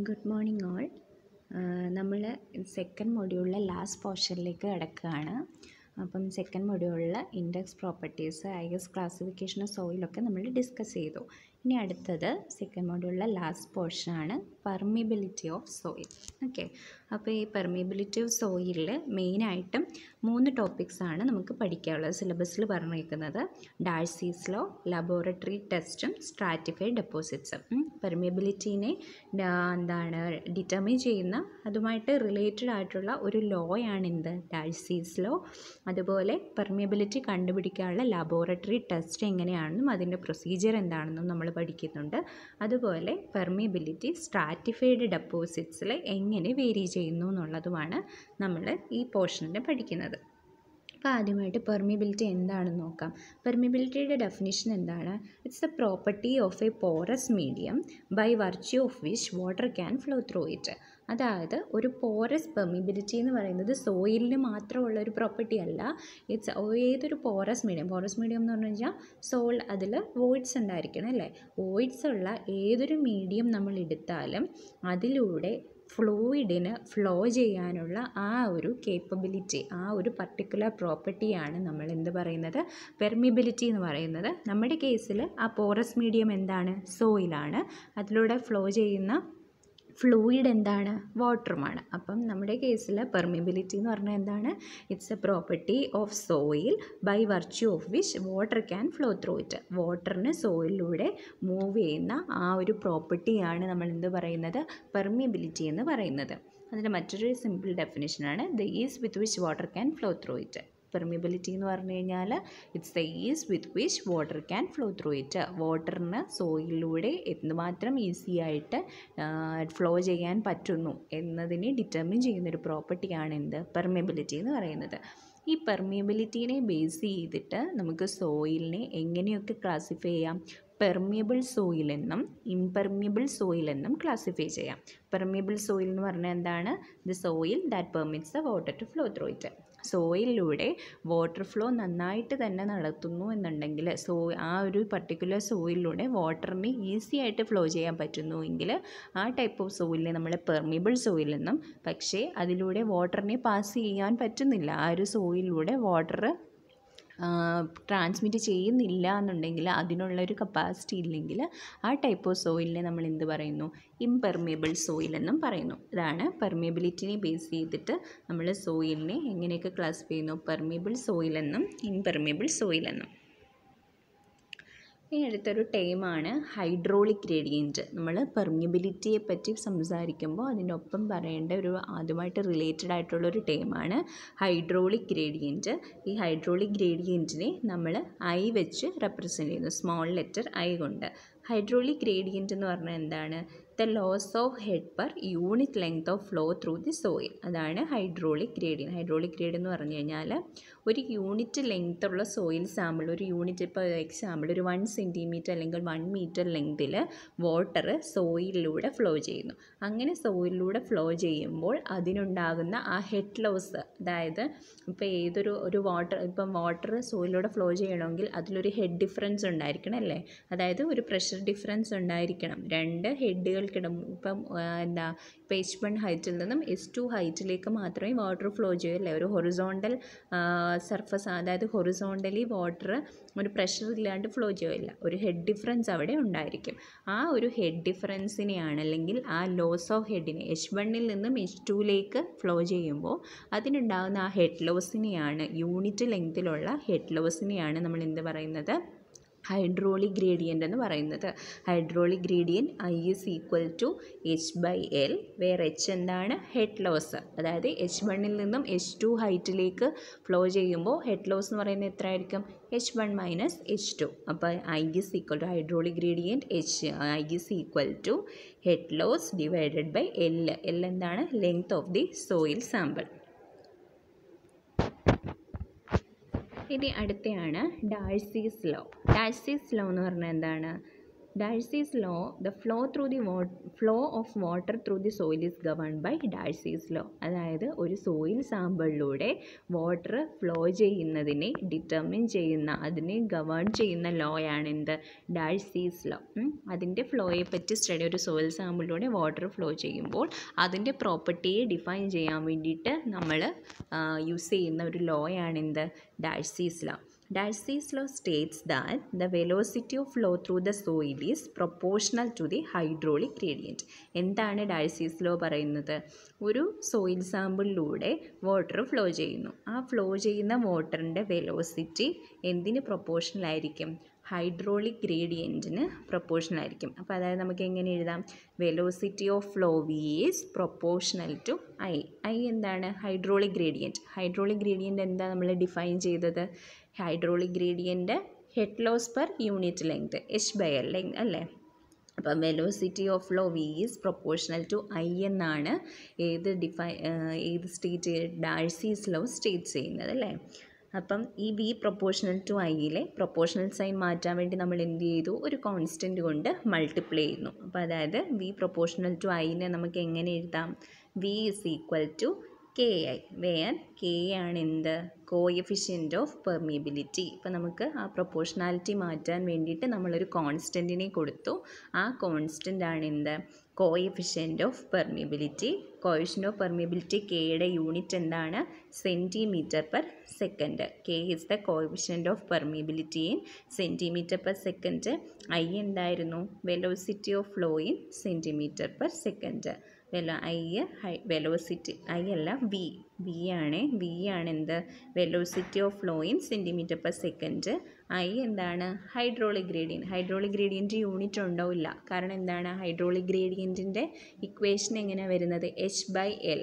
Good morning all. നമ്മൾ second മൊഡ്യൂളിലെ last പോർഷനിലേക്ക് കിടക്കുകയാണ്. അപ്പം സെക്കൻഡ് മൊഡ്യൂളിൽ ഇൻഡെക്സ് പ്രോപ്പർട്ടീസ്, ഐഗസ് ക്ലാസിഫിക്കേഷൻ ഓഫ് സോയിലൊക്കെ നമ്മൾ ഡിസ്കസ് ചെയ്തു. ഇനി അടുത്തത് സെക്കൻഡ് മൊഡ്യൂളിലെ ലാസ്റ്റ് പോർഷനാണ് പെർമിബിലിറ്റി ഓഫ് സോയിൽ. ഓക്കെ, അപ്പോൾ ഈ പെർമിബിലിറ്റി ഓഫ് സോയിലിൽ മെയിനായിട്ടും 3 ടോപ്പിക്സാണ് നമുക്ക് പഠിക്കാനുള്ളത്. സിലബസിൽ പറഞ്ഞിരിക്കുന്നത് ഡാഴ്സീസ് ലോ, ലബോറട്ടറി ടെസ്റ്റും സ്ട്രാറ്റിഫൈഡ് ഡെപ്പോസിറ്റ്സും. പെർമിബിലിറ്റീനെ ഡിറ്റർമിൻ ചെയ്യുന്ന അതുമായിട്ട് റിലേറ്റഡ് ആയിട്ടുള്ള ഒരു ലോയാണ് എന്ത്, ഡാഴ്സീസ് ലോ. അതുപോലെ പെർമിയബിലിറ്റി കണ്ടുപിടിക്കാനുള്ള ലബോറട്ടറി ടെസ്റ്റ് എങ്ങനെയാണെന്നും അതിൻ്റെ പ്രൊസീജിയർ എന്താണെന്നും നമ്മൾ പഠിക്കുന്നുണ്ട്. അതുപോലെ പെർമിയബിലിറ്റി സ്ട്രാറ്റിഫൈഡ് ഡെപ്പോസിറ്റ്സിൽ എങ്ങനെ വേരി ചെയ്യുന്നു എന്നുള്ളതുമാണ് നമ്മൾ ഈ പോർഷനിൽ പഠിക്കുന്നത്. അപ്പോൾ ആദ്യമായിട്ട് പെർമിയബിലിറ്റി എന്താണെന്ന് നോക്കാം. പെർമിയബിലിറ്റിയുടെ ഡെഫിനിഷൻ എന്താണ്? It's the property of a porous medium by virtue of which water can flow through it. അതായത് ഒരു പോറസ് പെർമിബിലിറ്റി എന്ന് പറയുന്നത് സോയിലിന് മാത്രമുള്ള ഒരു പ്രോപ്പർട്ടി അല്ല. ഇറ്റ്സ് ഏതൊരു പോറസ് മീഡിയം എന്ന് പറഞ്ഞു കഴിഞ്ഞാൽ അതിൽ വോയിഡ്സ് ഉണ്ടായിരിക്കണം അല്ലേ. വോയിഡ്സ് ഉള്ള ഏതൊരു മീഡിയം നമ്മൾ എടുത്താലും അതിലൂടെ ഫ്ലൂയിഡിന് ഫ്ലോ ചെയ്യാനുള്ള ആ ഒരു കേപ്പബിലിറ്റി, ആ ഒരു പർട്ടിക്കുലർ പ്രോപ്പർട്ടിയാണ് നമ്മൾ എന്ത് പറയുന്നത്, പെർമിബിലിറ്റി എന്ന് പറയുന്നത്. നമ്മുടെ കേസിൽ ആ പോറസ് മീഡിയം എന്താണ്, സോയിലാണ്. അതിലൂടെ ഫ്ലോ ചെയ്യുന്ന ഫ്ലൂയിഡ് എന്താണ്, വാട്ടറുമാണ്. അപ്പം നമ്മുടെ കേസിൽ പെർമിബിലിറ്റി എന്ന് പറഞ്ഞാൽ എന്താണ്, it's a property of soil by virtue of which water can flow through it. വാട്ടറിന് സോയിലിലൂടെ മൂവ് ചെയ്യുന്ന ആ ഒരു പ്രോപ്പർട്ടിയാണ് നമ്മൾ എന്ത് പറയുന്നത്, പെർമിബിലിറ്റി എന്ന് പറയുന്നത്. അതിൻ്റെ മറ്റൊരു സിമ്പിൾ ഡെഫിനിഷനാണ് the ease with which water can flow through it. Permeability എന്ന് പറഞ്ഞു കഴിഞ്ഞാൽ it's the ease with which water can flow through it. വാട്ടറിന് സോയിലിലൂടെ എന്തുമാത്രം ഈസി ആയിട്ട് ഫ്ലോ ചെയ്യാൻ പറ്റുന്നു എന്നതിനെ ഡിറ്റർമിൻ ചെയ്യുന്നൊരു പ്രോപ്പർട്ടിയാണ് എന്ത്, പെർമിബിലിറ്റി എന്ന് പറയുന്നത്. ഈ പെർമിയബിലിറ്റീനെ ബേസ് ചെയ്തിട്ട് നമുക്ക് സോയിലിനെ എങ്ങനെയൊക്കെ ക്ലാസിഫൈ ചെയ്യാം, പെർമിയബിൾ സോയിൽ എന്നും ഇംപെർമിയബിൾ സോയിൽ എന്നും ക്ലാസിഫൈ ചെയ്യാം. പെർമിയബിൾ സോയിൽ എന്ന് പറഞ്ഞാൽ എന്താണ്, the soil that permits the water to flow through it. സോയിലിലൂടെ വാട്ടർ ഫ്ലോ നന്നായിട്ട് തന്നെ നടത്തുന്നു എന്നുണ്ടെങ്കിൽ, ആ ഒരു പർട്ടിക്കുലർ സോയിലിലൂടെ വാട്ടറിന് ഈസി ആയിട്ട് ഫ്ലോ ചെയ്യാൻ പറ്റുന്നുവെങ്കിൽ ആ ടൈപ്പ് ഓഫ് സോയിലിനെ നമ്മൾ പെർമിയബിൾ സോയിൽ എന്നും, പക്ഷേ അതിലൂടെ വാട്ടറിനെ പാസ് ചെയ്യാൻ പറ്റുന്നില്ല, ആ ഒരു സോയിലിലൂടെ വാട്ടർ ട്രാൻസ്മിറ്റ് ചെയ്യുന്നില്ല എന്നുണ്ടെങ്കിൽ, അതിനുള്ളൊരു കപ്പാസിറ്റി ഇല്ലെങ്കിൽ ആ ടൈപ്പ് ഓഫ് സോയിലിനെ നമ്മൾ എന്ത് പറയുന്നു, ഇംപെർമിയബിൾ സോയിൽ എന്നും പറയുന്നു. ഇതാണ് പെർമിയബിലിറ്റിനെ ബേസ് ചെയ്തിട്ട് നമ്മൾ സോയിലിനെ എങ്ങനെയൊക്കെ ക്ലാസിഫൈ ചെയ്യുന്നു, പെർമിയബിൾ സോയിൽ എന്നും ഇംപെർമിയബിൾ സോയിൽ എന്നും. ഇനി അടുത്തൊരു ടേമാണ് ഹൈഡ്രോളിക് ഗ്രേഡിയൻറ്റ്. നമ്മൾ പെർമിയബിലിറ്റിയെ പറ്റി സംസാരിക്കുമ്പോൾ അതിൻ്റെ ഒപ്പം പറയേണ്ട ഒരു അതുമായിട്ട് റിലേറ്റഡ് ആയിട്ടുള്ളൊരു ടേമാണ് ഹൈഡ്രോളിക് ഗ്രേഡിയൻറ്റ്. ഈ ഹൈഡ്രോളിക് ഗ്രേഡിയൻറ്റിനെ നമ്മൾ ഐ വെച്ച് റെപ്രസെൻറ്റ് ചെയ്യുന്നു, സ്മോൾ ലെറ്റർ ഐ കൊണ്ട്. ഹൈഡ്രോളിക് ഗ്രേഡിയൻറ്റ് എന്ന് പറഞ്ഞാൽ എന്താണ്, the loss of head per unit length of flow through the soil. അതാണ് ഹൈഡ്രോളിക് ഗ്രേഡിയൻറ്റ്. ഹൈഡ്രോളിക് ഗ്രേഡ് എന്ന് പറഞ്ഞു കഴിഞ്ഞാൽ ഒരു യൂണിറ്റ് ലെങ്ത് ഉള്ള സോയിൽ സാമ്പിൾ, ഒരു യൂണിറ്റ്, ഇപ്പോൾ എക്സാമ്പിൾ ഒരു 1 സെൻറ്റിമീറ്റർ അല്ലെങ്കിൽ 1 മീറ്റർ ലെങ്തിൽ വാട്ടർ സോയിലിലൂടെ ഫ്ലോ ചെയ്യുന്നു. അങ്ങനെ സോയിലിലൂടെ ഫ്ലോ ചെയ്യുമ്പോൾ അതിനുണ്ടാകുന്ന ആ ഹെഡ് ലോസ്, അതായത് ഇപ്പോൾ ഇപ്പം വാട്ടർ സോയിലിലൂടെ ഫ്ലോ ചെയ്യണമെങ്കിൽ അതിലൊരു ഹെഡ് ഡിഫറൻസ് ഉണ്ടായിരിക്കണം അല്ലേ. അതായത് ഒരു പ്രഷർ ഡിഫറൻസ് ഉണ്ടായിരിക്കണം. 2 ഹെഡുകൾക്കിടം ഇപ്പം ഇപ്പോൾ H1 ഹൈറ്റിൽ നിന്നും H2 ഹൈറ്റിലേക്ക് മാത്രമേ വാട്ടർ ഫ്ലോ ചെയ്യൂ അല്ലേ. ഒരു ഹൊറിസോണ്ടൽ സർഫസ്, അതായത് ഹൊറിസോണ്ടലി വാട്ടർ ഒരു പ്രഷർ ഇല്ലാണ്ട് ഫ്ലോ ചെയ്യില്ല, ഒരു ഹെഡ് ഡിഫറൻസ് അവിടെ ഉണ്ടായിരിക്കും. ആ ഒരു ഹെഡ് ഡിഫറൻസിനെയാണ്, അല്ലെങ്കിൽ ആ ലോസ് ഓഫ് ഹെഡിനെ, H1 നിന്നും H2ലേക്ക് ഫ്ലോ ചെയ്യുമ്പോൾ അതിനുണ്ടാകുന്ന ആ ഹെഡ് ലോസിനെയാണ്, യൂണിറ്റ് ലെങ്തിലുള്ള ഹെഡ് ലോസിനെയാണ് നമ്മൾ എന്ത് പറയുന്നത്, ഹൈഡ്രോളിക് ഗ്രേഡിയൻ്റ് എന്ന് പറയുന്നത്. Hydraulic gradient I is equal to H/L, where H എന്താണ്, ഹെഡ് ലോസ്. അതായത് H1 നിന്നും H2 ഹൈറ്റിലേക്ക് ഫ്ലോ ചെയ്യുമ്പോൾ ഹെഡ് ലോസ് എന്ന് പറയുന്നത് എത്ര ആയിരിക്കും, H1 മൈനസ് H2. അപ്പോൾ I is equal to hydraulic gradient I is equal to head loss divided by L. L എന്താണ്, length of the soil sample. ഇനി അടുത്തയാണ് ഡാഴ്സീസ് ലോ. ഡാഴ്സീസ് ലോ എന്ന് പറഞ്ഞാൽ എന്താണ്, Darcy's law, the flow of water through the soil is governed by Darcy's law. അതായത് ഒരു soil സാമ്പിളിലൂടെ water flow ചെയ്യുന്നതിനെ determine ചെയ്യുന്ന, അതിനെ ഗവേൺ ചെയ്യുന്ന ലോ ആണ് എന്ത്? ഡാഴ്സീസ് ലോ. അതിൻ്റെ ഫ്ലോയെ പറ്റി സ്റ്റഡി, ഒരു സോയിൽ സാമ്പിളിലൂടെ വാട്ടർ ഫ്ലോ ചെയ്യുമ്പോൾ അതിൻ്റെ പ്രോപ്പർട്ടിയെ ഡിഫൈൻ ചെയ്യാൻ വേണ്ടിയിട്ട് നമ്മൾ യൂസ് ചെയ്യുന്ന ഒരു ലോ ആണ് എന്ത്? ഡാഴ്സീസ് law. Darcy's law states that the velocity of flow through the soil is proportional to the hydraulic gradient. എന്താണ് ഡാഴ്സീസ് ലോ പറയുന്നത്? ഒരു സോയിൽ സാമ്പിളിലൂടെ വാട്ടർ ഫ്ലോ ചെയ്യുന്നു. ആ ഫ്ലോ ചെയ്യുന്ന വാട്ടറിൻ്റെ വെലോസിറ്റി എന്തിന് പ്രൊപ്പോർഷണൽ ആയിരിക്കും? ഹൈഡ്രോളിക് ഗ്രേഡിയൻറ്റിന് പ്രൊപ്പോർഷണൽ ആയിരിക്കും. അപ്പോൾ അതായത് നമുക്ക് എങ്ങനെ എഴുതാം? Velocity of flow v is proportional to i. I എന്താണ്? Hydraulic gradient. ഹൈഡ്രോളിക് ഗ്രേഡിയൻറ്റ് എന്താ നമ്മൾ ഡിഫൈൻ ചെയ്തത്? Hydraulic gradient head loss per unit length, h/L length അല്ലേ? അപ്പം velocity of flow v is proportional to i എന്നാണ് ഏത് state? ഡാഴ്സീസ് law state ചെയ്യുന്നത് അല്ലേ? അപ്പം ഈ വി പ്രൊപ്പോർഷണൽ ടു ഐയിലെ പ്രൊപ്പോർഷണൽ സൈൻ മാറ്റാൻ വേണ്ടി നമ്മൾ എന്ത് ചെയ്തു? ഒരു കോൺസ്റ്റൻറ്റ് കൊണ്ട് മൾട്ടിപ്ലൈ ചെയ്യുന്നു. അപ്പോൾ അതായത് വി പ്രൊപ്പോർഷണൽ ടു ഐനെ നമുക്ക് എങ്ങനെ എഴുതാം? V is equal to K I, where K ആണ് എന്ത്? Coefficient of permeability. ഇപ്പോൾ നമുക്ക് ആ പ്രൊപ്പോർഷണാലിറ്റി മാറ്റാൻ വേണ്ടിയിട്ട് നമ്മളൊരു കോൺസ്റ്റൻറ്റിനെ കൊടുത്തു. ആ കോൺസ്റ്റൻ്റ് ആണ് എന്ത്? Coefficient of permeability. Coefficient of permeability കെയുടെ യൂണിറ്റ് എന്താണ്? Centimetre per second. K is the coefficient of permeability in centimetre per second. I എന്തായിരുന്നു? Velocity of flow in centimetre per second. Velocity i അല്ല, v ആണ് എന്ത്? Velocity of flow in centimetre per second. I എന്താണ്? Hydraulic gradient. Hydraulic gradient unit ഉണ്ടാവില്ല. കാരണം എന്താണ്? Hydraulic ഗ്രേഡിയൻറ്റിൻ്റെ equation എങ്ങനെയാണ് വരുന്നത്? h/L.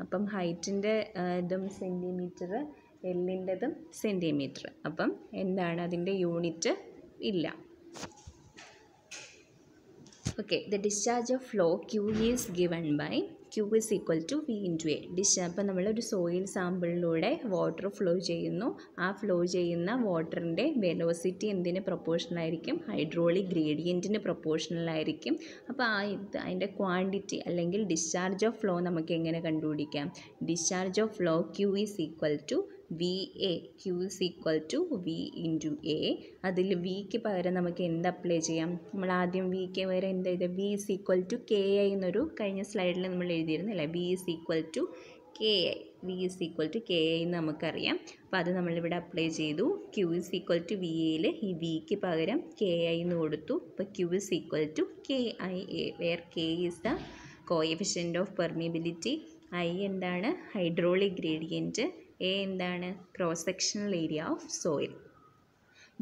അപ്പം ഹൈറ്റിൻ്റെ ഇതും സെൻറ്റിമീറ്റർ, എല്ലിൻ്റെതും സെൻറ്റിമീറ്റർ. അപ്പം എന്താണ്? അതിൻ്റെ യൂണിറ്റ് ഇല്ല. Okay, the discharge of flow Q is given by Q is equal to V into A. അപ്പോൾ നമ്മളൊരു സോയിൽ സാമ്പിളിലൂടെ വാട്ടർ ഫ്ലോ ചെയ്യുന്നു. ആ ഫ്ലോ ചെയ്യുന്ന വാട്ടറിൻ്റെ വെലോസിറ്റി എന്തിന് പ്രൊപ്പോർഷണൽ ആയിരിക്കും? ഹൈഡ്രോളിക് ഗ്രേഡിയൻറ്റിന് പ്രൊപ്പോർഷണൽ ആയിരിക്കും. അപ്പോൾ അതിൻ്റെ ക്വാണ്ടിറ്റി അല്ലെങ്കിൽ ഡിസ്ചാർജ് ഓഫ് ഫ്ലോ നമുക്ക് എങ്ങനെ കണ്ടുപിടിക്കാം? Discharge of flow Q is equal to VA. Q is equal to V into A. അതിൽ വിക്ക് പകരം നമുക്ക് എന്ത് അപ്ലൈ ചെയ്യാം? നമ്മൾ ആദ്യം വിക്ക് പകരം എന്ത് ചെയ്ത്? V is equal to KI എന്നൊരു കഴിഞ്ഞ സ്ലൈഡിൽ നമ്മൾ എഴുതിയിരുന്നു അല്ലേ? V is equal to KI. V is equal to KI എന്ന് നമുക്കറിയാം. അപ്പോൾ അത് നമ്മളിവിടെ അപ്ലൈ ചെയ്തു. Q is equal to VAയിൽ ഈ വിക്ക് പകരം KI എന്ന് കൊടുത്തു. അപ്പോൾ Q is equal to KIA, where K is the coefficient of permeability. I എന്താണ്? Hydraulic gradient. A എന്താണ്? Cross sectional area of soil.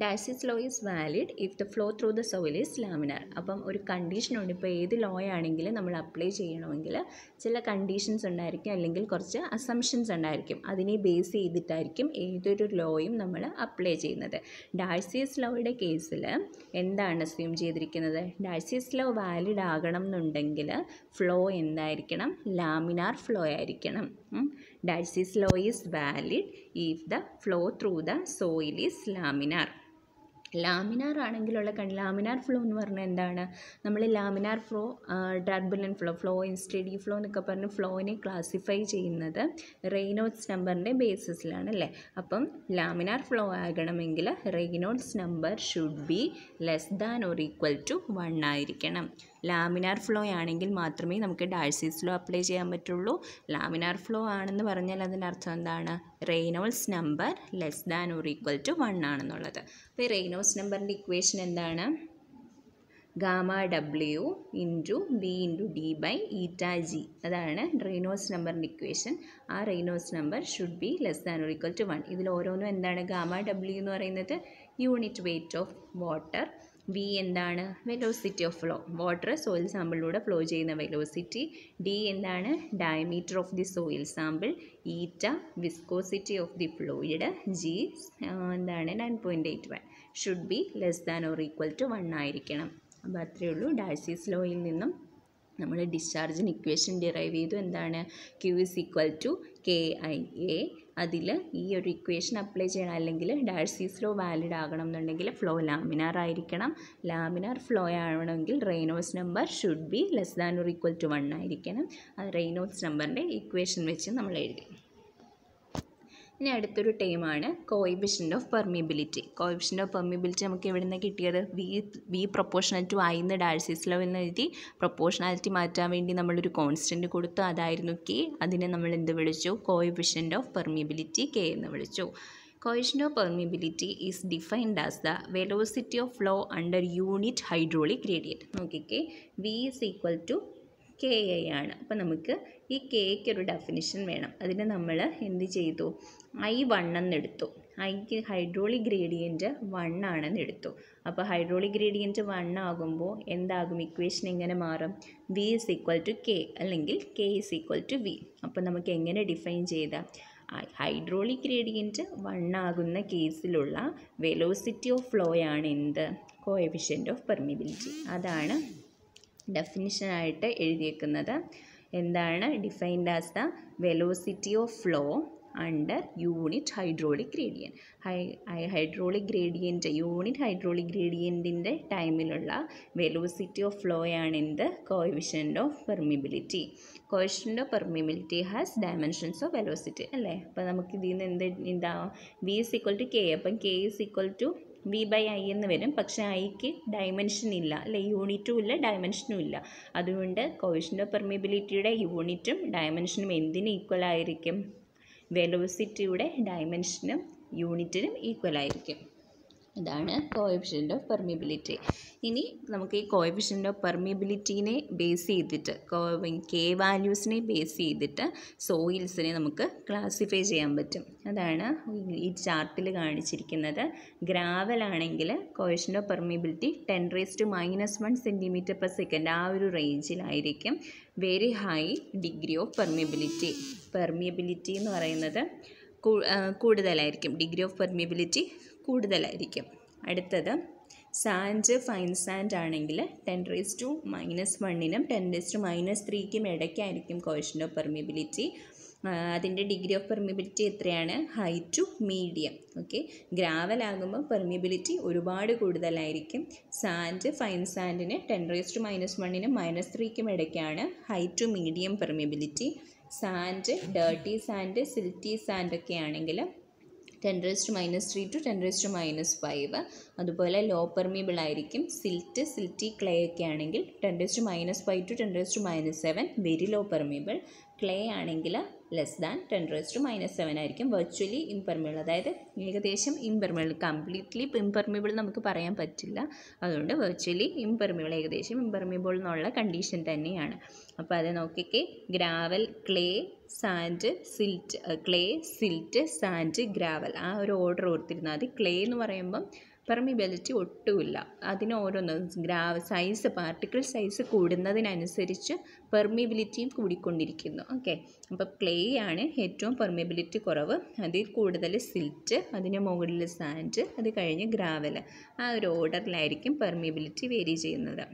Darcy's law is valid if the flow through the soil is laminar. അപ്പം ഒരു condition ഉണ്ട്. ഇപ്പോൾ ഏത് law ആണെങ്കിലും നമ്മൾ apply ചെയ്യണമെങ്കിൽ ചില കണ്ടീഷൻസ് ഉണ്ടായിരിക്കും, അല്ലെങ്കിൽ കുറച്ച് അസംഷൻസ് ഉണ്ടായിരിക്കും. അതിനെ ബേസ് ചെയ്തിട്ടായിരിക്കും ഏതൊരു ലോയും നമ്മൾ അപ്ലൈ ചെയ്യുന്നത്. ഡാഴ്സീസ് ലോയുടെ കേസിൽ എന്താണ് അസ്യൂം ചെയ്തിരിക്കുന്നത്? ഡാഴ്സീസ് ലോ വാലിഡ് ആകണം എന്നുണ്ടെങ്കിൽ ഫ്ലോ എന്തായിരിക്കണം? ലാമിനാർ ഫ്ലോ ആയിരിക്കണം. Darcy's law is valid if the flow through the soil is laminar. Laminar ആണെങ്കിലുള്ള ലാമിനാർ ഫ്ലോ എന്ന് പറഞ്ഞാൽ എന്താണ്? നമ്മൾ laminar flow, turbulent flow, steady flow എന്നൊക്കെ പറഞ്ഞ് ഫ്ലോയിനെ ക്ലാസിഫൈ ചെയ്യുന്നത് റെയ്നോൾഡ്സ് നമ്പറിൻ്റെ ബേസിസിലാണ് അല്ലേ? അപ്പം ലാമിനാർ ഫ്ലോ ആകണമെങ്കിൽ Reynolds number should be less than or equal to 1 ആയിരിക്കണം. ലാമിനാർ ഫ്ലോ ആണെങ്കിൽ മാത്രമേ നമുക്ക് ഡാഴ്സീസ് ലോ അപ്ലൈ ചെയ്യാൻ പറ്റുള്ളൂ. ലാമിനാർ ഫ്ലോ ആണെന്ന് പറഞ്ഞാൽ അതിനർത്ഥം എന്താണ്? Reynolds number less than or equal to 1 ആണെന്നുള്ളത്. അപ്പോൾ ഈ റെയ്നോൾഡ്സ് നമ്പറിൻ്റെ ഇക്വേഷൻ എന്താണ്? ഗാമ ഡബ്ല്യു into b into d by eta g. അതാണ് റെയ്നോൾഡ്സ് നമ്പറിൻ്റെ ഇക്വേഷൻ. ആ Reynolds number should be less than or equal to 1. ഇതിൽ ഓരോന്നും എന്താണ്? ഗാമ ഡബ്ല്യു എന്ന് പറയുന്നത് unit weight of water. V എന്താണ്? Velocity of flow, water soil സാമ്പിളിലൂടെ ഫ്ലോ ചെയ്യുന്ന വെലോസിറ്റി. ഡി എന്താണ്? Diameter of the soil sample. Eta viscosity of the fluid. G എന്താണ്? 9.81. Should be less than or equal to 1 ആയിരിക്കണം. അപ്പോൾ അത്രയേ ഉള്ളൂ. ഡാഴ്സീസ് ലോയിൽ നിന്നും നമ്മൾ ഡിസ്ചാർജിന് ഇക്വേഷൻ ഡിറൈവ് ചെയ്തു. എന്താണ്? Q is equal to KIA. അതിൽ ഈ ഒരു ഇക്വേഷൻ അപ്ലൈ ചെയ്യണം. അല്ലെങ്കിൽ ഡാഴ്സീസ് ലോ വാലിഡ് ആകണം എന്നുണ്ടെങ്കിൽ ഫ്ലോ ലാമിനാർ ആയിരിക്കണം. ലാമിനാർ ഫ്ലോ ആവണമെങ്കിൽ Reynolds number should be less than or equal to 1 ആയിരിക്കണം. അത് റെയ്നോൾഡ്സ് നമ്പറിൻ്റെ ഇക്വേഷൻ വെച്ച് നമ്മൾ എഴുതി. ഇനി അടുത്തൊരു ടേമാണ് coefficient of permeability. Coefficient of permeability നമുക്ക് എവിടെ നിന്ന് കിട്ടിയത്? വി പ്രൊപ്പോർഷണൽ ടു ഐ എന്ന് ഡാഴ്സീസ് ലോ എന്ന് എഴുതി. പ്രൊപ്പോർഷണാലിറ്റി മാറ്റാൻ വേണ്ടി നമ്മളൊരു കോൺസ്റ്റൻറ്റ് കൊടുത്തു, അതായിരുന്നു കെ. അതിനെ നമ്മൾ എന്ത് വിളിച്ചു? കോഎഫിഷ്യൻ്റ് ഓഫ് പെർമിയബിലിറ്റി കെ എന്ന് വിളിച്ചു. Coefficient of permeability is defined as the velocity of flow under unit hydraulic gradient. നോക്കിക്കേ, V is equal to K I ആണ്. അപ്പോൾ നമുക്ക് ഈ കെയ്ക്ക് ഒരു ഡെഫിനിഷൻ വേണം. അതിന് നമ്മൾ എന്ത് ചെയ്തു? I1 എന്നെടുത്തു. ഐക്ക് ഹൈഡ്രോളിക് ഗ്രേഡിയൻറ്റ് 1 ആണെന്ന് എടുത്തു. അപ്പോൾ ഹൈഡ്രോളിക് ഗ്രേഡിയൻറ്റ് 1 ആകുമ്പോൾ എന്താകും? ഇക്വേഷൻ എങ്ങനെ മാറും? V is equal to K അല്ലെങ്കിൽ K is equal to V. അപ്പോൾ നമുക്ക് എങ്ങനെ ഡിഫൈൻ ചെയ്താൽ ഹൈഡ്രോളിക് ഗ്രേഡിയൻറ്റ് 1 ആകുന്ന കേസിലുള്ള വെലോസിറ്റി ഓഫ് ഫ്ലോ ആണ് എന്ത്? Coefficient of permeability. അതാണ് ഡെഫിനിഷനായിട്ട് എഴുതിയേക്കുന്നത്. എന്താണ്? Defined as the velocity of flow under unit hydraulic gradient. Hydraulic gradient unit hydraulic ഗ്രേഡിയൻറ്റിൻ്റെ ടൈമിലുള്ള വെലോസിറ്റി ഓഫ് ഫ്ലോ ആണ് എന്ത്? Coefficient of permeability. Coefficient of permeability has dimensions of velocity അല്ലേ. അപ്പോൾ നമുക്ക് ഇതിൽ നിന്ന് എന്താ? V is equal to k. അപ്പം k is equal to v by i എന്ന് വരും. പക്ഷേ ഐക്ക് ഡയമെൻഷൻ ഇല്ല അല്ലേ, യൂണിറ്റും ഇല്ല ഡയമെൻഷനും ഇല്ല. അതുകൊണ്ട് കോഎഫിഷ്യൻ്റ് ഓഫ് പെർമിയബിലിറ്റിയുടെ യൂണിറ്റും ഡയമെൻഷനും എന്തിന് ഈക്വൽ ആയിരിക്കും? വെലോസിറ്റിയുടെ ഡയമെൻഷനും യൂണിറ്റിനും ഈക്വൽ ആയിരിക്കും. ഇതാണ് കോഎഫിഷ്യൻ്റ് ഓഫ് പെർമിയബിലിറ്റി. ഇനി നമുക്ക് ഈ കോഎഫിഷ്യൻ്റ് ഓഫ് പെർമിയബിലിറ്റീനെ ബേസ് ചെയ്തിട്ട് കെ വാല്യൂസിനെ ബേസ് ചെയ്തിട്ട് സോയിൽസിനെ നമുക്ക് ക്ലാസിഫൈ ചെയ്യാൻ പറ്റും. അതാണ് ഈ ചാർട്ടിൽ കാണിച്ചിരിക്കുന്നത്. ഗ്രാവലാണെങ്കിൽ കോഎഫിഷ്യൻ്റ് ഓഫ് പെർമിയബിലിറ്റി 10⁻⁻1 cm/s ആ ഒരു റേഞ്ചിലായിരിക്കും. Very high degree of permeability. Permeability എന്ന് പറയുന്നത് കൂടുതലായിരിക്കും. ഡിഗ്രി ഓഫ് പെർമിയബിലിറ്റി കൂടുതലായിരിക്കും. അടുത്തത് സാൻഡ്, ഫൈൻ സാൻഡ് ആണെങ്കിൽ 10⁻⁻1നും 10⁻⁻3ക്കും ഇടയ്ക്കായിരിക്കും കോഎഫിഷ്യൻ്റ് ഓഫ് പെർമിയബിലിറ്റി. അതിൻ്റെ ഡിഗ്രി ഓഫ് പെർമിയബിലിറ്റി എത്രയാണ്? High to medium. ഓക്കെ, ഗ്രാവലാകുമ്പോൾ പെർമിയബിലിറ്റി ഒരുപാട് കൂടുതലായിരിക്കും. സാൻഡ്, ഫൈൻ സാൻഡിന് 10⁻⁻1നും -3ക്കും ഇടയ്ക്കാണ് high to medium permeability. Sand, dirty sand, silty sand ഒക്കെ ആണെങ്കിൽ 10⁻³ to 10⁻⁵. അതുപോലെ ലോ പെർമിയബിൾ ആയിരിക്കും. സിൽറ്റി ക്ലേ ഒക്കെ ആണെങ്കിൽ 10⁻⁵ to 10⁻�7 very low permeable. Clay ആണെങ്കിൽ ലെസ് ദാൻ 10⁻⁷ ആയിരിക്കും. വെർച്വലി ഇംപെർമിയബിൾ, അതായത് ഏകദേശം ഇംപെർമിയബിൾ. കംപ്ലീറ്റ്ലി ഇംപെർമിയബിൾ നമുക്ക് പറയാൻ പറ്റില്ല. അതുകൊണ്ട് വെർച്വലി ഇംപെർമിയബിൾ, ഏകദേശം ഇംപെർമിയബിൾ എന്നുള്ള കണ്ടീഷൻ തന്നെയാണ്. അപ്പോൾ അത് നോക്കിക്കേ, gravel, clay, sand, silt, clay, silt, sand, gravel, ആ ഒരു ഓർഡർ ഓർത്തിരുന്നാൽ മതി. ക്ലേ എന്ന് പറയുമ്പം പെർമിയബിലിറ്റി ഒട്ടുമില്ല. അതിന് ഓരോന്ന് സൈസ്, പാർട്ടിക്കിൾ സൈസ് കൂടുന്നതിനനുസരിച്ച് പെർമിയബിലിറ്റിയും കൂടിക്കൊണ്ടിരിക്കുന്നു. ഓക്കെ, അപ്പോൾ ക്ലേ ആണ് ഏറ്റവും പെർമിയബിലിറ്റി കുറവ്. അതിൽ കൂടുതൽ സിൽറ്റ്, അതിന് മുകളിൽ സാൻഡ്, അത് കഴിഞ്ഞ് ഗ്രാവൽ. ആ ഒരു ഓർഡറിലായിരിക്കും പെർമിയബിലിറ്റി വേരി ചെയ്യുന്നത്.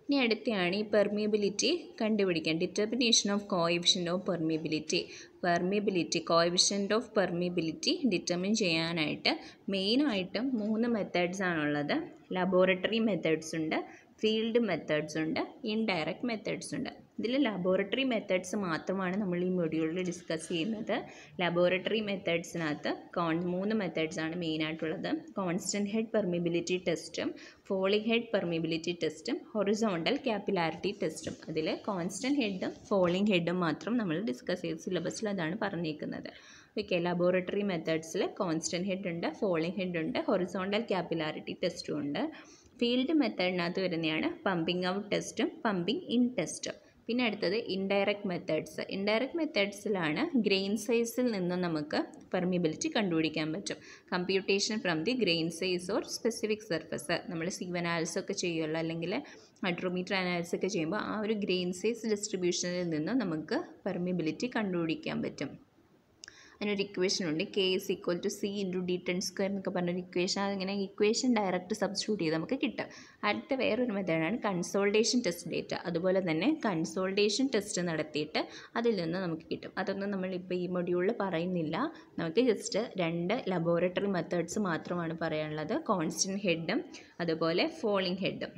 ഇനി അടുത്തെയാണ് ഈ പെർമിയബിലിറ്റി കണ്ടുപിടിക്കാൻ. Determination of coefficient of permeability. Coefficient of permeability determine ചെയ്യാനായിട്ട് മെയിനായിട്ടും 3 മെത്തേഡ്സ് ആണുള്ളത്. ലബോറട്ടറി മെത്തേഡ്സ് ഉണ്ട്, ഫീൽഡ് മെത്തേഡ്സ് ഉണ്ട്, ഇൻഡയറക്റ്റ് മെത്തേഡ്സ് ഉണ്ട്. ഇതിൽ ലബോറട്ടറി മെത്തേഡ്സ് മാത്രമാണ് നമ്മൾ ഈ മൊഡ്യൂളിൽ ഡിസ്കസ് ചെയ്യുന്നത്. ലബോറട്ടറി മെത്തേഡ്സിനകത്ത് 3 മെത്തേഡ്സാണ് മെയിനായിട്ടുള്ളത്. കോൺസ്റ്റൻറ്റ് ഹെഡ് പെർമിയബിലിറ്റി ടെസ്റ്റും, ഫോളിംഗ് ഹെഡ് പെർമിയബിലിറ്റി ടെസ്റ്റും, ഹൊറിസോണ്ടൽ ക്യാപ്പിലാരിറ്റി ടെസ്റ്റും. അതിൽ കോൺസ്റ്റൻറ്റ് ഹെഡും ഫോളിംഗ് ഹെഡും മാത്രം നമ്മൾ ഡിസ്കസ് ചെയ്ത് സിലബസിൽ അതാണ് പറഞ്ഞിരിക്കുന്നത്. ഓക്കെ, ലബോറട്ടറി മെത്തേഡ്സിൽ കോൺസ്റ്റൻറ്റ് ഹെഡ് ഉണ്ട്, ഫോളിംഗ് ഹെഡ് ഉണ്ട്, ഹൊറിസോണ്ടൽ ക്യാപ്പിലാരിറ്റി ടെസ്റ്റും ഉണ്ട്. ഫീൽഡ് മെത്തേഡിനകത്ത് വരുന്നതാണ് പമ്പിംഗ് ഔട്ട് ടെസ്റ്റും പമ്പിംഗ് ഇൻ ടെസ്റ്റും. പിന്നെ അടുത്തത് ഇൻഡയറക്റ്റ് മെത്തേഡ്സ്. ഇൻഡയറക്റ്റ് മെത്തേഡ്സിലാണ് ഗ്രെയിൻ സൈസിൽ നിന്ന് നമുക്ക് പെർമിയബിലിറ്റി കണ്ടുപിടിക്കാൻ പറ്റും. Computation from the grain size or specific surface. നമ്മൾ സീവ് അനാലിസിസ് ഒക്കെ ചെയ്യുമല്ലോ, അല്ലെങ്കിൽ ഹൈഡ്രോമീറ്റർ അനാലിസിസ് ഒക്കെ ചെയ്യുമ്പോൾ ആ ഒരു ഗ്രെയിൻ സൈസ് ഡിസ്ട്രിബ്യൂഷനിൽ നിന്ന് നമുക്ക് പെർമിയബിലിറ്റി കണ്ടുപിടിക്കാൻ പറ്റും. അതിനൊരു ഇക്വേഷൻ ഉണ്ട്, K is equal to C into D ten square എന്നൊക്കെ പറഞ്ഞൊരു ഇക്വേഷൻ. അതിങ്ങനെ ഇക്വേഷൻ ഡയറക്റ്റ് സബ്സ്റ്റിറ്റ്യൂട്ട് ചെയ്ത് നമുക്ക് കിട്ടും. അടുത്ത വേറൊരു മെത്തേഡാണ് കൺസോൾട്ടേഷൻ ടെസ്റ്റ് ഡേറ്റ. അതുപോലെ തന്നെ കൺസോൾട്ടേഷൻ ടെസ്റ്റ് നടത്തിയിട്ട് അതിൽ നിന്ന് നമുക്ക് കിട്ടും. അതൊന്നും നമ്മളിപ്പോൾ ഈ മൊഡ്യൂളിൽ പറയുന്നില്ല. നമുക്ക് ജസ്റ്റ് 2 ലബോറട്ടറി മെത്തേഡ്സ് മാത്രമാണ് പറയാനുള്ളത്, കോൺസ്റ്റൻറ്റ് ഹെഡും അതുപോലെ ഫോളിംഗ് ഹെഡും.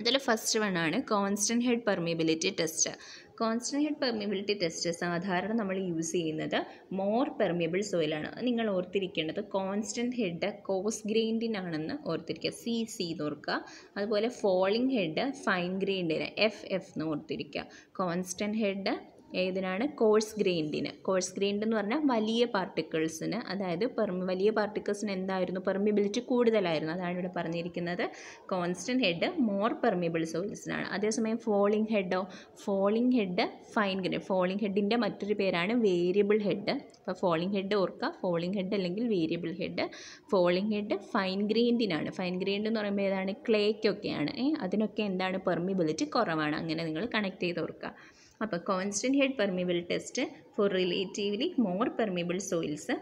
അതിൽ ഫസ്റ്റ് വൺ ആണ് constant head permeability test. Constant head permeability test സാധാരണ നമ്മൾ യൂസ് ചെയ്യുന്നത് മോർ പെർമിയബിൾ സോയിലാണ്. നിങ്ങൾ ഓർത്തിരിക്കേണ്ടത് കോൺസ്റ്റൻറ്റ് ഹെഡ് കോസ് ഗ്രെയിൻഡിനാണെന്ന് ഓർത്തിരിക്കുക, സി എന്ന് ഓർക്കുക. അതുപോലെ ഫോളിംഗ് ഹെഡ് ഫൈൻ ഗ്രെയിൻഡിന് എഫ് എന്ന് ഓർത്തിരിക്കുക. കോൺസ്റ്റൻറ്റ് ഹെഡ് ഏതിനാണ്? കോഴ്സ് ഗ്രെയിൻഡിന്. കോഴ്സ് ഗ്രൈൻഡ് എന്ന് പറഞ്ഞാൽ വലിയ പാർട്ടിക്കിൾസിന്, അതായത് വലിയ പാർട്ടിക്കിൾസിന് എന്തായിരുന്നു? പെർമിയബിലിറ്റി കൂടുതലായിരുന്നു. അതാണ് ഇവിടെ പറഞ്ഞിരിക്കുന്നത്. കോൺസ്റ്റൻറ്റ് ഹെഡ് മോർ പെർമിയബിൾ സോയിൽസിനാണ്. അതേസമയം ഫോളിംഗ് ഹെഡോ? Falling head fine grained. Falling ഹെഡിൻ്റെ മറ്റൊരു പേരാണ് വേരിയബിൾ ഹെഡ്. അപ്പോൾ ഫോളിംഗ് ഹെഡ് ഓർക്കുക, ഫോളിംഗ് ഹെഡ് അല്ലെങ്കിൽ variable head. Falling head fine ഗ്രൈൻഡിനാണ്. ഫൈൻ ഗ്രൈൻഡ് എന്ന് പറയുമ്പോൾ ഏതാണ്? ക്ലേക്കൊക്കെയാണ്. അതിനൊക്കെ എന്താണ്? പെർമിയബിലിറ്റി കുറവാണ്. അങ്ങനെ നിങ്ങൾ കണക്ട് ചെയ്ത് ഓർക്കുക. അപ്പോൾ constant head permeable test for relatively more permeable soils.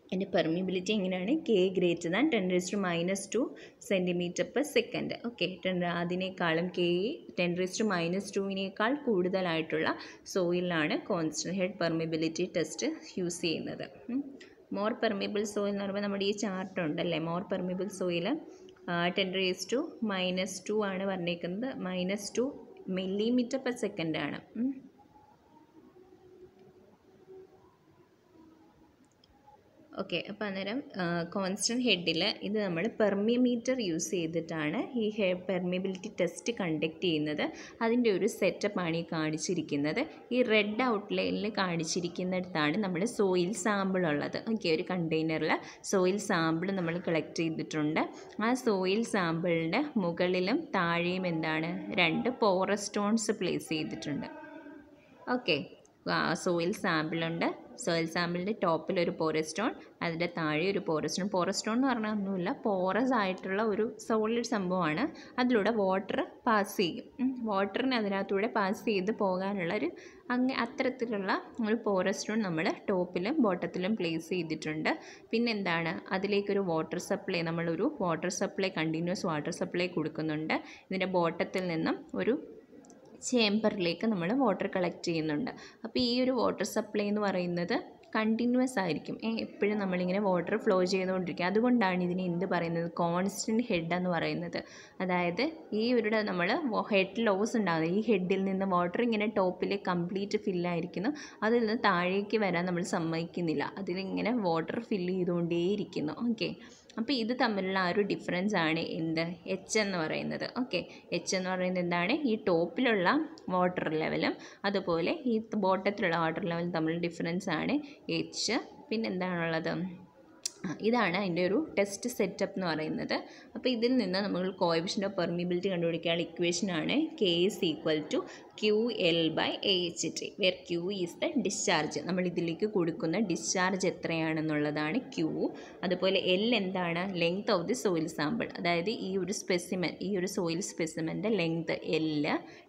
അതിൻ്റെ പെർമിയബിലിറ്റി എങ്ങനെയാണ്? K greater than 10⁻² cm/s. Okay, അതിനേക്കാളും കെ 10⁻²നേക്കാൾ കൂടുതലായിട്ടുള്ള സോയിലാണ് constant head permeability test use ചെയ്യുന്നത്. മോർ പെർമിയബിൾ സോയിൽ എന്ന് പറയുമ്പോൾ നമ്മുടെ ഈ ചാർട്ട് ഉണ്ടല്ലേ, മോർ പെർമിയബിൾ സോയിൽ 10⁻² ആണ് പറഞ്ഞേക്കുന്നത്. -2 mm/s ആണ്. ഓക്കെ, അപ്പോൾ അന്നേരം കോൺസ്റ്റൻറ്റ് ഹെഡിൽ ഇത് നമ്മൾ പെർമിയമീറ്റർ യൂസ് ചെയ്തിട്ടാണ് ഈ പെർമിയബിലിറ്റി ടെസ്റ്റ് കണ്ടക്ട് ചെയ്യുന്നത്. അതിൻ്റെ ഒരു സെറ്റപ്പാണ് ഈ കാണിച്ചിരിക്കുന്നത്. ഈ റെഡ് ഔട്ട്ലൈനിൽ കാണിച്ചിരിക്കുന്നിടത്താണ് നമ്മൾ സോയിൽ സാമ്പിൾ ഉള്ളത്. ഓക്കെ, ഒരു കണ്ടെയ്നറിൽ സോയിൽ സാമ്പിൾ നമ്മൾ കളക്ട് ചെയ്തിട്ടുണ്ട്. ആ സോയിൽ സാമ്പിളിൻ്റെ മുകളിലും താഴെയും എന്താണ്? 2 പോറസ് സ്റ്റോൺസ് പ്ലേസ് ചെയ്തിട്ടുണ്ട്. ഓക്കെ, സോയിൽ സാമ്പിളുണ്ട്. സോയിൽ സാമ്പിളിൻ്റെ ടോപ്പിൽ ഒരു പോറസ് സ്റ്റോൺ, അതിൻ്റെ താഴെ ഒരു പോറസ് സ്റ്റോൺ. പോറസ് സ്റ്റോൺ എന്ന് പറഞ്ഞാൽ ഒന്നുമില്ല, പോറസ് ആയിട്ടുള്ള ഒരു സോളിഡ് സംഭവമാണ്. അതിലൂടെ വാട്ടർ പാസ് ചെയ്യും. വാട്ടറിന് അതിനകത്തൂടെ പാസ് ചെയ്ത് പോകാനുള്ളൊരു അത്തരത്തിലുള്ള ഒരു പോറസ് സ്റ്റോൺ നമ്മൾ ടോപ്പിലും ബോട്ടത്തിലും പ്ലേസ് ചെയ്തിട്ടുണ്ട്. പിന്നെന്താണ്? അതിലേക്കൊരു വാട്ടർ സപ്ലൈ, നമ്മളൊരു water supply, continuous water supply കൊടുക്കുന്നുണ്ട്. ഇതിൻ്റെ ബോട്ടത്തിൽ നിന്നും ഒരു ചേമ്പറിലേക്ക് നമ്മൾ വാട്ടർ കളക്ട് ചെയ്യുന്നുണ്ട്. അപ്പോൾ ഈ ഒരു വാട്ടർ സപ്ലൈ എന്ന് പറയുന്നത് കണ്ടിന്യൂസ് ആയിരിക്കും. എപ്പോഴും നമ്മളിങ്ങനെ വാട്ടർ ഫ്ലോ ചെയ്തുകൊണ്ടിരിക്കുക. അതുകൊണ്ടാണ് ഇതിനെ എന്ത് പറയുന്നത്? കോൺസ്റ്റൻറ്റ് ഹെഡ് എന്ന് പറയുന്നത്. അതായത് ഈ ഒരു നമ്മൾ ഹെഡ് ലോസ് ഉണ്ടാകുന്നത്, ഈ ഹെഡിൽ നിന്ന് വാട്ടർ ഇങ്ങനെ ടോപ്പിൽ കംപ്ലീറ്റ് ഫില്ലായിരിക്കുന്നു, അതിൽ നിന്ന് താഴേക്ക് വരാൻ നമ്മൾ സമ്മതിക്കുന്നില്ല. അതിലിങ്ങനെ വാട്ടർ ഫില്ല് ചെയ്തുകൊണ്ടേയിരിക്കുന്നു. ഓക്കെ, അപ്പോൾ ഇത് തമ്മിലുള്ള ആ ഒരു ഡിഫറൻസ് ആണ് എന്ത്? എച്ച് എന്ന് പറയുന്നത്. ഓക്കെ, എച്ച് എന്ന് പറയുന്നത് എന്താണ്? ഈ ടോപ്പിലുള്ള വാട്ടർ ലെവലും അതുപോലെ ഈ ബോട്ടത്തിലുള്ള വാട്ടർ ലെവലും തമ്മിലുള്ള ഡിഫറൻസ് ആണ് എച്ച്. പിന്നെന്താണുള്ളത്? ഇതാണ് അതിൻ്റെ ഒരു ടെസ്റ്റ് സെറ്റപ്പ് എന്ന് പറയുന്നത്. അപ്പോൾ ഇതിൽ നിന്ന് നമ്മൾ കോഎഫിഷ്യൻ്റ് ഓഫ് പെർമിയബിലിറ്റി കണ്ടുപിടിക്കാനുള്ള ഇക്വേഷനാണ് K is equal to QL/AHT, where Q is the discharge. നമ്മൾ ഇതിലേക്ക് കൊടുക്കുന്ന ഡിസ്ചാർജ് എത്രയാണെന്നുള്ളതാണ് Q. അതുപോലെ L എന്താണ്? Length of the soil sample. അതായത് ഈ ഒരു സ്പെസിമെൻ, ഈ ഒരു സോയിൽ സ്പെസിമെൻ്റെ length L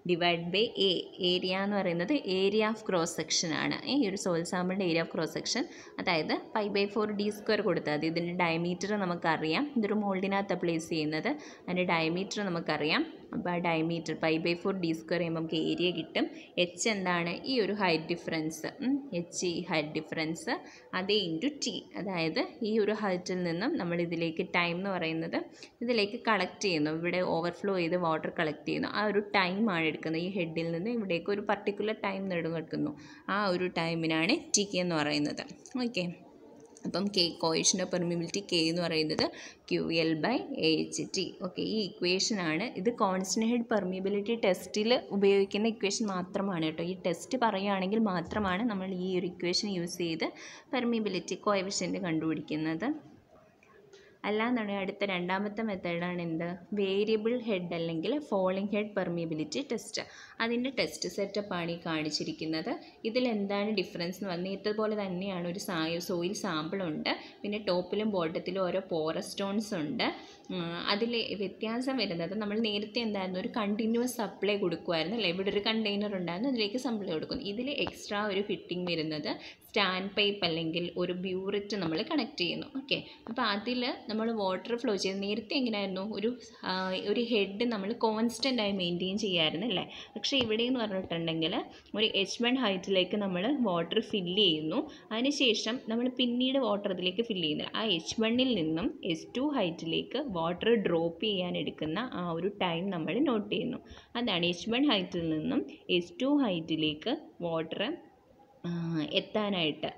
divide by A. Area എന്ന് പറയുന്നത് ഏരിയ ഓഫ് ക്രോസ് സെക്ഷൻ ആണ്. ഈ ഒരു സോയിൽ സാമ്പിളിൻ്റെ ഏരിയ ഓഫ് ക്രോസ് സെക്ഷൻ, അതായത് π/4d² കൊടുത്താൽ മതി. ഇതിൻ്റെ ഡയമീറ്റർ നമുക്കറിയാം. ഇതൊരു മോൾഡിനകത്ത് പ്ലേസ് ചെയ്യുന്നത്, അതിൻ്റെ ഡയമീറ്റർ നമുക്കറിയാം. അപ്പോൾ ആ ഡയമീറ്റർ π/4d² ചെയ്യുമ്പോൾ നമുക്ക് ഏരിയ കിട്ടും. എച്ച് എന്താണ്? ഈ ഒരു ഹൈറ്റ് ഡിഫറൻസ്, എച്ച് ഈ ഹൈറ്റ് ഡിഫറൻസ്, അതേ ഇൻറ്റു ടി. അതായത് ഈ ഒരു ഹൈറ്റിൽ നിന്നും നമ്മൾ ഇതിലേക്ക് ടൈം എന്ന് പറയുന്നത് ഇതിലേക്ക് കളക്ട് ചെയ്യുന്നു, ഇവിടെ ഓവർഫ്ലോ ചെയ്ത് വാട്ടർ കളക്ട് ചെയ്യുന്നു. ആ ഒരു ടൈമാണ് എടുക്കുന്നത്. ഈ ഹെഡിൽ നിന്ന് ഇവിടേക്ക് ഒരു പർട്ടിക്കുലർ ടൈം നെടുങ്ങെടുക്കുന്നു. ആ ഒരു ടൈമിനാണ് ടി എന്ന് പറയുന്നത്. ഓക്കെ, അപ്പം കോഎഫിഷ്യൻ്റ് ഓഫ് പെർമിയബിലിറ്റി K എന്ന് പറയുന്നത് QL/AHT. ഓക്കെ, ഈ ഇക്വേഷനാണ്. ഇത് കോൺസ്റ്റൻറ്റ് ഹെഡ് പെർമിയബിലിറ്റി ടെസ്റ്റിൽ ഉപയോഗിക്കുന്ന ഇക്വേഷൻ മാത്രമാണ് കേട്ടോ. ഈ ടെസ്റ്റ് പറയുകയാണെങ്കിൽ മാത്രമാണ് നമ്മൾ ഈ ഒരു ഇക്വേഷൻ യൂസ് ചെയ്ത് പെർമിയബിലിറ്റി കോഎഫിഷ്യൻ്റ് കണ്ടുപിടിക്കുന്നത്. അല്ലാന്നുണ്ടെങ്കിൽ അടുത്ത രണ്ടാമത്തെ മെത്തേഡാണ് എന്ത്? വേരിയബിൾ ഹെഡ് അല്ലെങ്കിൽ ഫോളിംഗ് ഹെഡ് പെർമിയബിലിറ്റി ടെസ്റ്റ്. അതിൻ്റെ ടെസ്റ്റ് സെറ്റപ്പാണ് ഈ കാണിച്ചിരിക്കുന്നത്. ഇതിലെന്താണ് ഡിഫറൻസ് എന്ന് പറഞ്ഞാൽ ഇതുപോലെ തന്നെയാണ്. ഒരു സോയിൽ സാമ്പിളുണ്ട്, പിന്നെ ടോപ്പിലും ബോട്ടത്തിലും ഓരോ പോറസ് സ്റ്റോൺസ് ഉണ്ട്. അതിൽ വ്യത്യാസം വരുന്നത്, നമ്മൾ നേരത്തെ എന്തായിരുന്നു? ഒരു കണ്ടിന്യൂസ് സപ്ലൈ കൊടുക്കുമായിരുന്നു അല്ലേ? ഇവിടെ ഒരു കണ്ടെയ്നർ ഉണ്ടായിരുന്നു, അതിലേക്ക് സപ്ലൈ കൊടുക്കുന്നു. ഇതിൽ എക്സ്ട്രാ ഒരു ഫിറ്റിംഗ് വരുന്നത് സ്റ്റാൻഡ് പൈപ്പ് അല്ലെങ്കിൽ ഒരു ബ്യൂററ്റ് നമ്മൾ കണക്ട് ചെയ്യുന്നു. ഓക്കെ, അപ്പോൾ അതിൽ നമ്മൾ വാട്ടർ ഫ്ലോ ചെയ്ത് നേരത്തെ എങ്ങനെയായിരുന്നു, ഒരു ഹെഡ് നമ്മൾ കോൺസ്റ്റൻ്റ് ആയി മെയിൻറ്റെയിൻ ചെയ്യാമായിരുന്നു അല്ലേ. പക്ഷേ ഇവിടെ എന്ന് പറഞ്ഞിട്ടുണ്ടെങ്കിൽ ഒരു H1 ഹൈറ്റിലേക്ക് നമ്മൾ വാട്ടർ ഫില്ല് ചെയ്യുന്നു. അതിനുശേഷം നമ്മൾ പിന്നീട് വാട്ടർ അതിലേക്ക് ഫില്ല് ചെയ്യുന്നില്ല. ആ H1-ൽ നിന്നും S2 ഹൈറ്റിലേക്ക് വാട്ടർ ഡ്രോപ്പ് ചെയ്യാൻ എടുക്കുന്ന ആ ഒരു ടൈം നമ്മൾ നോട്ട് ചെയ്യുന്നു. അതാണ് H1 ഹൈറ്റിൽ നിന്നും S2 ഹൈറ്റിലേക്ക് വാട്ടർ എത്താനായിട്ട്